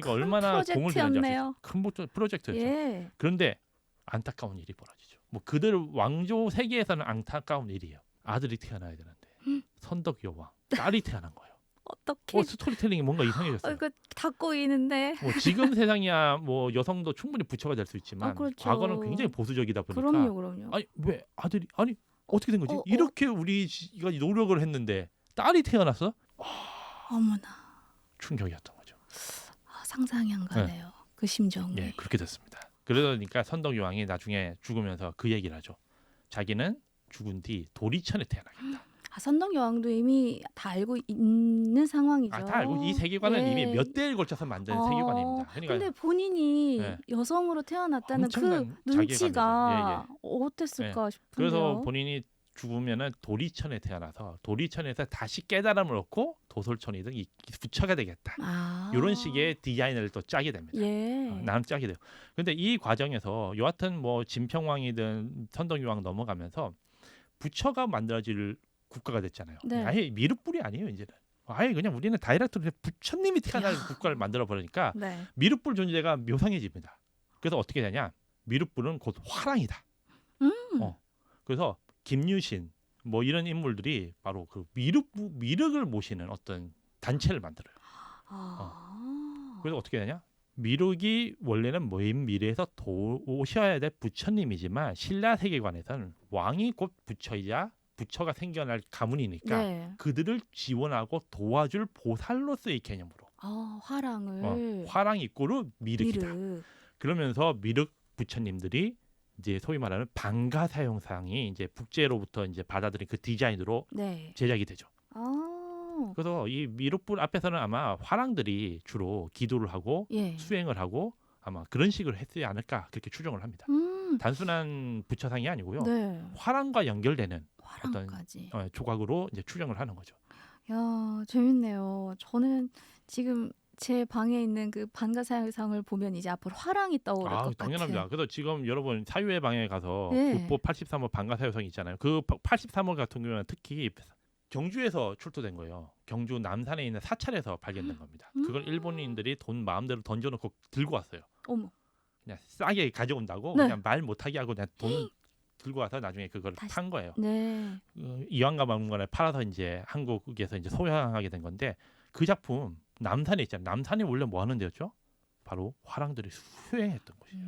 그러니까 얼마나 공을 들였는지 큰 프로젝트였죠. 예. 그런데 안타까운 일이 벌어지죠. 뭐 그들 왕조 세계에서는 안타까운 일이에요. 아들이 태어나야 되는데 선덕 여왕 딸이 태어난 거예요. 어떻게? 스토리텔링이 뭔가 이상해졌어요. 이거 다 꼬이는데. 뭐 지금 세상이야 뭐 여성도 충분히 부처가 될 수 있지만 그렇죠. 과거는 굉장히 보수적이다 보니까 그럼요. 아니 왜 아들이 아니 어떻게 된 거지? 어. 이렇게 우리가 노력을 했는데 딸이 태어났어? 어머나. 충격이었던 거죠. 상상이 안 가네요. 그 심정이. 예, 그렇게 됐습니다. 그러니까 선덕여왕이 나중에 죽으면서 그 얘기를 하죠. 자기는 죽은 뒤 도리천에 태어나겠다. 선덕여왕도 이미 다 알고 있는 상황이죠. 다 알고 이 세계관은 예. 이미 몇 대에 걸쳐서 만든 세계관입니다. 그러니까 근데 본인이 예. 여성으로 태어났다는 그 엄청난 눈치가 자괴감이죠. 어땠을까 싶은데요. 그래서 본인이 죽으면은 도리천에 태어나서 도리천에서 다시 깨달음을 얻고 도솔천이든 이 부처가 되겠다. 이런 식의 디자인을 또 짜게 됩니다. 예. 나름 짜게 돼요. 근데 이 과정에서 여하튼 뭐 진평왕이든 선덕여왕 넘어가면서 부처가 만들어질 국가가 됐잖아요. 네. 아예 미륵불이 아니에요 이제는. 아예 그냥 우리는 다이렉트로 부처님이 태어날 국가를 만들어 버리니까 네. 미륵불 존재가 묘상해집니다. 그래서 어떻게 되냐? 미륵불은 곧 화랑이다. 그래서 김유신 뭐 이런 인물들이 바로 그 미륵을 모시는 어떤 단체를 만들어요. 그래서 어떻게 되냐? 미륵이 원래는 먼 미래에서 오셔야 될 부처님이지만 신라 세계관에서는 왕이 곧 부처이자 부처가 생겨날 가문이니까 네. 그들을 지원하고 도와줄 보살로서의 개념으로 화랑을 화랑 이꼬르 미륵이다. 미륵. 그러면서 미륵 부처님들이 이제 소위 말하는 방가사형상이 이제 북제로부터 이제 받아들인 그 디자인으로 네. 제작이 되죠. 그래서 이 미륵불 앞에서는 아마 화랑들이 주로 기도를 하고 예. 수행을 하고 아마 그런 식으로 했지 않을까 그렇게 추정을 합니다. 단순한 부처상이 아니고요. 네. 화랑과 연결되는 화랑까지. 어떤 조각으로 이제 추정을 하는 거죠. 야, 재밌네요. 저는 지금 제 방에 있는 그 방가사형상을 보면 이제 앞으로 화랑이 떠오를 것 당연합니다. 같아요. 그래서 지금 여러분 사유의 방에 가서 예. 국보 83호 방가사유성 있잖아요. 그 83호 같은 경우는 특히 경주에서 출토된 거예요. 경주 남산에 있는 사찰에서 발견된 겁니다. 그걸 일본인들이 돈 마음대로 던져놓고 들고 왔어요. 어머. 그냥 싸게 가져온다고 네. 그냥 말 못하게 하고 그냥 돈 들고 와서 나중에 그걸 판 거예요. 네. 이완가 박물관에 팔아서 이제 한국에서 이제 소양하게 된 건데 그 작품 남산에 있잖아요. 남산이 원래 뭐 하는 데였죠? 바로 화랑들이 수행했던 곳이에요.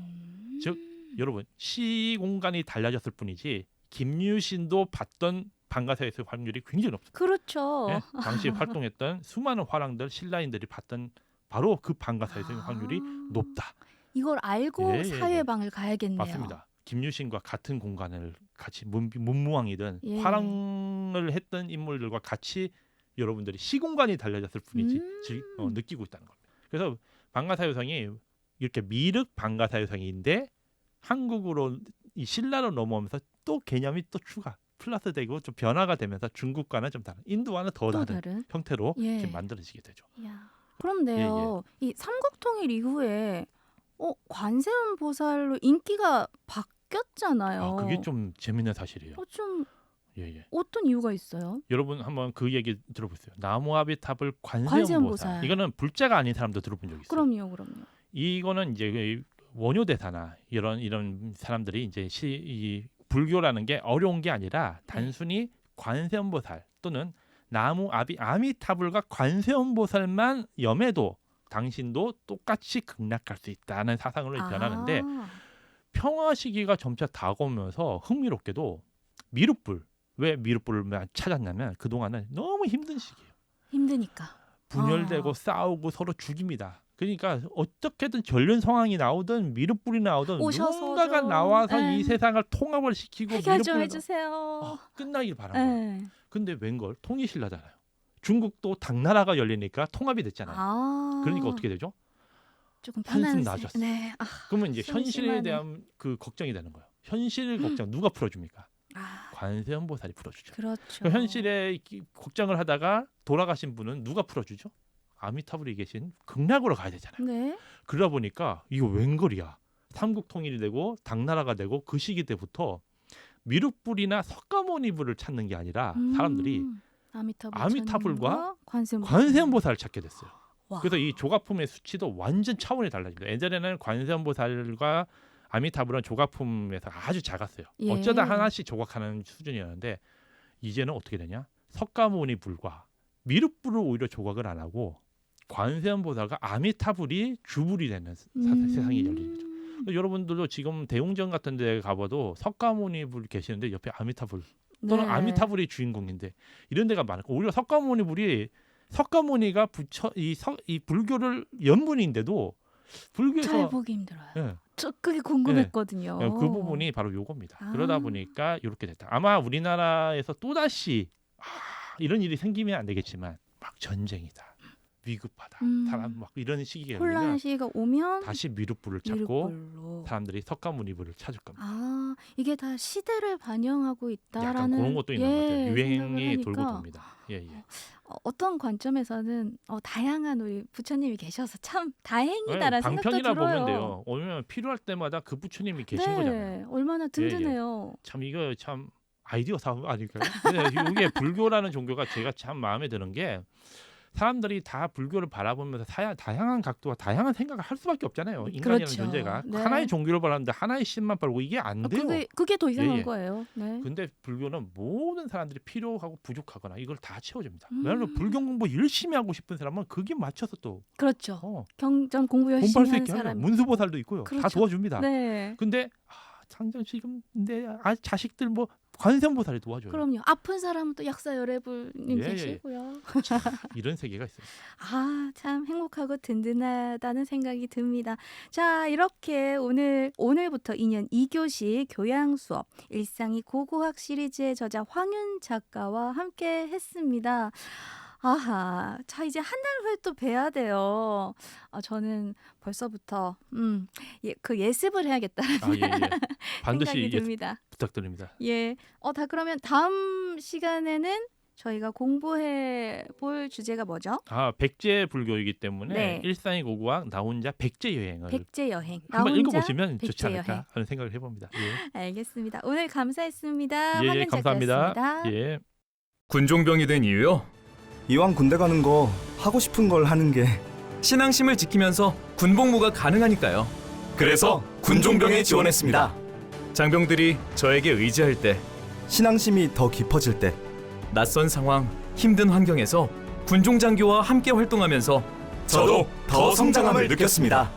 즉 여러분 시공간이 달라졌을 뿐이지 김유신도 봤던 방가사에서 확률이 굉장히 높습니다. 그렇죠. 예? 당시 활동했던 수많은 화랑들 신라인들이 봤던 바로 그 방가사에서의 확률이 높다. 이걸 알고 예. 사회방을 가야겠네요. 맞습니다. 김유신과 같은 공간을 같이 문무왕이든 예. 화랑을 했던 인물들과 같이 여러분들이 시공간이 달라졌을 뿐이지 느끼고 있다는 겁니다. 그래서 방가사유성이 이렇게 미륵 방가사유성인데 한국으로 이 신라로 넘어오면서 또 개념이 또 추가 플러스되고 좀 변화가 되면서 중국과는 좀 다른 인도와는 더 다른 형태로 예. 이렇게 만들어지게 되죠. 그런데요, 이 삼국통일 이후에 관세음 보살로 인기가 바뀌었잖아요. 그게 좀 재밌는 사실이에요. 좀 예. 어떤 이유가 있어요? 여러분 한번 그 얘기 들어보세요. 나무아비탑을 관세음 관세음보살. 보살. 이거는 불자가 아닌 사람도 들어본 적 있어요. 그럼요. 이거는 이제 원효 대사나 이런 사람들이 이제 이 불교라는 게 어려운 게 아니라 단순히 관세음 보살 또는 나무 아미타불과 관세음 보살만 염해도 당신도 똑같이 극락할 수 있다는 사상으로 변하는데 평화 시기가 점차 다가오면서 흥미롭게도 미륵불 왜 미륵불을 찾았냐면 그동안은 너무 힘든 시기예요. 힘드니까. 분열되고 싸우고 서로 죽입니다. 그러니까 어떻게든 전련 상황이 나오든 미륵불이 나오든 누군가가 나와서 이 세상을 통합을 시키고 해결 좀 해주세요. 끝나길 바라는 거예요. 근데 웬걸 통이 신라잖아요. 중국도 당나라가 열리니까 통합이 됐잖아요. 그러니까 어떻게 되죠? 조금 한숨 나셨어요. 네. 그러면 이제 현실에 대한 그 걱정이 되는 거예요. 현실 걱정 누가 풀어줍니까? 관세음 보살이 풀어주죠. 그렇죠. 현실에 걱정을 하다가 돌아가신 분은 누가 풀어주죠? 아미타불이 계신 극락으로 가야 되잖아요. 네. 그러다 보니까 이거 웬걸이야. 삼국 통일이 되고 당나라가 되고 그 시기 때부터 미륵불이나 석가모니불을 찾는 게 아니라 사람들이 아미타불과 관세음보살을 찾게 됐어요. 그래서 이 조각품의 수치도 완전 차원이 달라집니다. 예전에는 관세음보살과 아미타불은 조각품에서 아주 작았어요. 어쩌다 하나씩 조각하는 수준이었는데 이제는 어떻게 되냐? 석가모니불과 미륵불을 오히려 조각을 안 하고 관세음보살과 아미타불이 주불이 되는 세상이 열리는 거죠. 여러분들도 지금 대웅전 같은 데 가봐도 석가모니불 계시는데 옆에 아미타불 또는 네. 아미타불이 주인공인데 이런 데가 많고 오히려 석가모니가 이 불교를 연문인데도 불교에서 잘 보기 힘들어요. 예. 저 그게 궁금했거든요. 그 부분이 바로 요겁니다. 아. 그러다 보니까 이렇게 됐다. 아마 우리나라에서 또다시 이런 일이 생기면 안 되겠지만 막 전쟁이다. 위급하다. 사람 막 이런 시기가 혼란 열리면 시기가 오면 다시 미륵불을 찾고 미륵불로. 사람들이 석가모니불을 찾을 겁니다. 아, 이게 다 시대를 반영하고 있다라는 약간 그런 것도 있는 것 같아요. 생각을 유행이 하니까 돌고 돕니다. 예. 어떤 관점에서는 다양한 우리 부처님이 계셔서 참 다행이다라는 생각도 방편이라 들어요. 보면 돼요. 왜냐면 필요할 때마다 그 부처님이 계신 네, 거잖아요. 얼마나 든든해요. 참 이거 참 아이디어 사업 아닐까요? 근데 이게 불교라는 종교가 제가 참 마음에 드는 게 사람들이 다 불교를 바라보면서 다양한 각도와 다양한 생각을 할 수밖에 없잖아요. 인간이라는 그렇죠. 존재가 네. 하나의 종교를 바라는데 하나의 신만 바르고 이게 안 돼요. 그게 더 이상한 예. 거예요. 네. 근데 불교는 모든 사람들이 필요하고 부족하거나 이걸 다 채워줍니다. 왜냐하면 불교 공부 열심히 하고 싶은 사람은 그게 맞춰서 또 그렇죠. 경전 공부 열심히 공부할 수 하는 있게 하죠. 사람. 문수보살도 있고요. 다 그렇죠. 도와줍니다. 네. 근데 당장 지금 내 자식들 뭐 관세음보살이 도와줘요. 그럼요. 아픈 사람은 또 약사열애불님 예, 예. 계시고요. 이런 세계가 있어요. 아, 참 행복하고 든든하다는 생각이 듭니다. 자, 이렇게 오늘부터 2년 2교시 교양 수업 일상이 고고학 시리즈의 저자 황윤 작가와 함께 했습니다. 아하, 자 이제 한 달 후에 또 뵈야 돼요. 저는 벌써부터 그 예습을 해야겠다는 반드시 생각이 예습 듭니다. 부탁드립니다. 예, 다 그러면 다음 시간에는 저희가 공부해 볼 주제가 뭐죠? 백제 불교이기 때문에 네. 일상의 고고학 나 혼자 백제 여행을 백제 여행. 나 한번 혼자 읽어보시면 좋지 백제 않을까 여행. 하는 생각을 해봅니다. 예. 알겠습니다. 오늘 감사했습니다. 예, 황윤 감사합니다. 작가였습니다. 예. 군종병이 된 이유요? 이왕 군대 가는 거 하고 싶은 걸 하는 게 신앙심을 지키면서 군복무가 가능하니까요. 그래서 군종병에 지원했습니다. 장병들이 저에게 의지할 때, 신앙심이 더 깊어질 때, 낯선 상황, 힘든 환경에서 군종장교와 함께 활동하면서 저도 더 성장함을 느꼈습니다.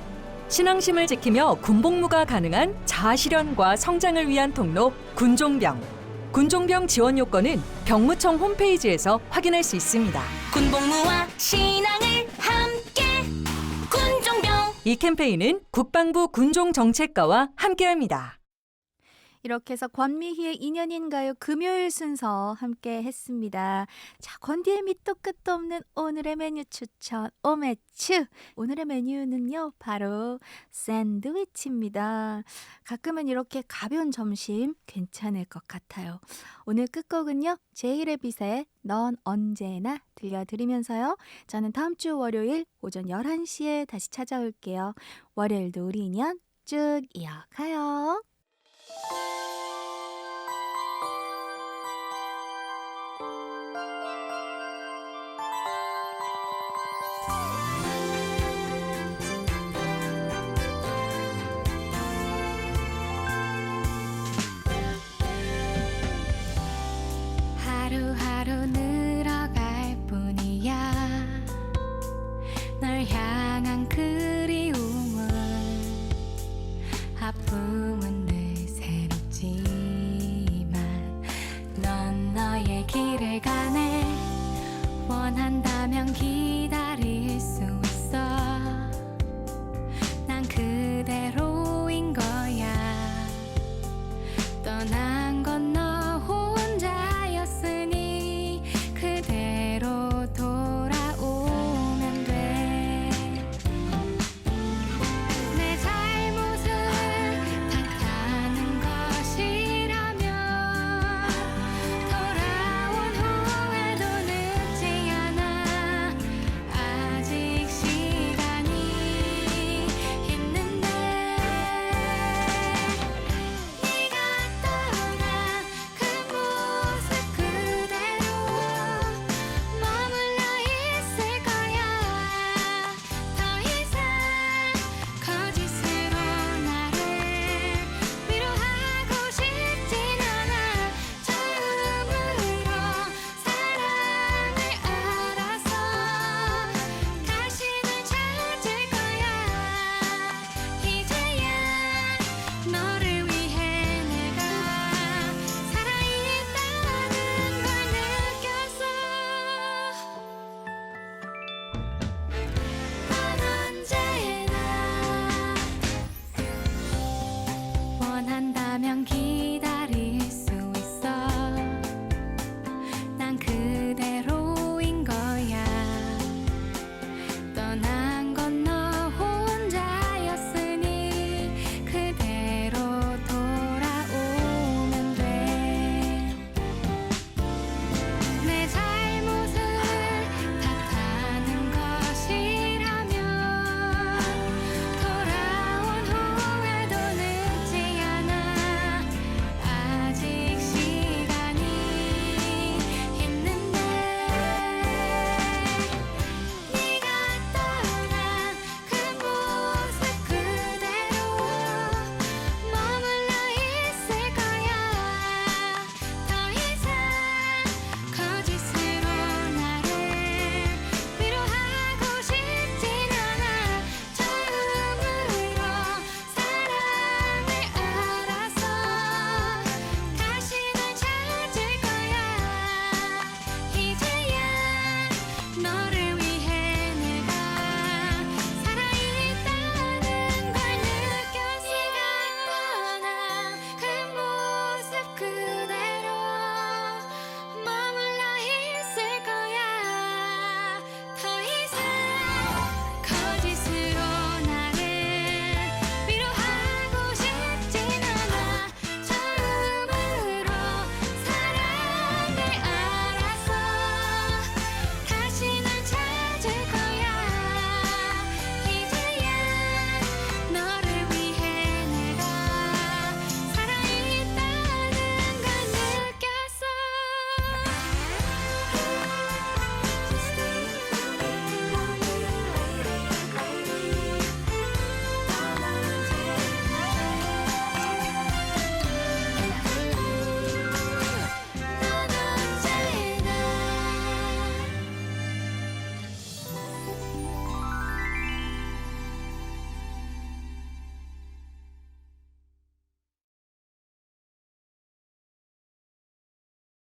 신앙심을 지키며 군복무가 가능한 자아실현과 성장을 위한 통로 군종병. 군종병 지원 요건은 병무청 홈페이지에서 확인할 수 있습니다. 군복무와 신앙을 함께 군종병. 이 캠페인은 국방부 군종정책과와 함께합니다. 이렇게 해서 권미희의 2년인 가요 금요일 순서 함께 했습니다. 자, 권디의 밑도 끝도 없는 오늘의 메뉴 추천 오메츠. 오늘의 메뉴는요 바로 샌드위치입니다. 가끔은 이렇게 가벼운 점심 괜찮을 것 같아요. 오늘 끝곡은요 제이레빗의 넌 언제나 들려드리면서요 저는 다음 주 월요일 오전 11시에 다시 찾아올게요. 월요일도 우리 인연 쭉 이어가요. 하루하루 늘어갈 뿐이야 널 향한 그리움은 아픔은 늘 새롭지만 넌 너의 길을 가네 원한다면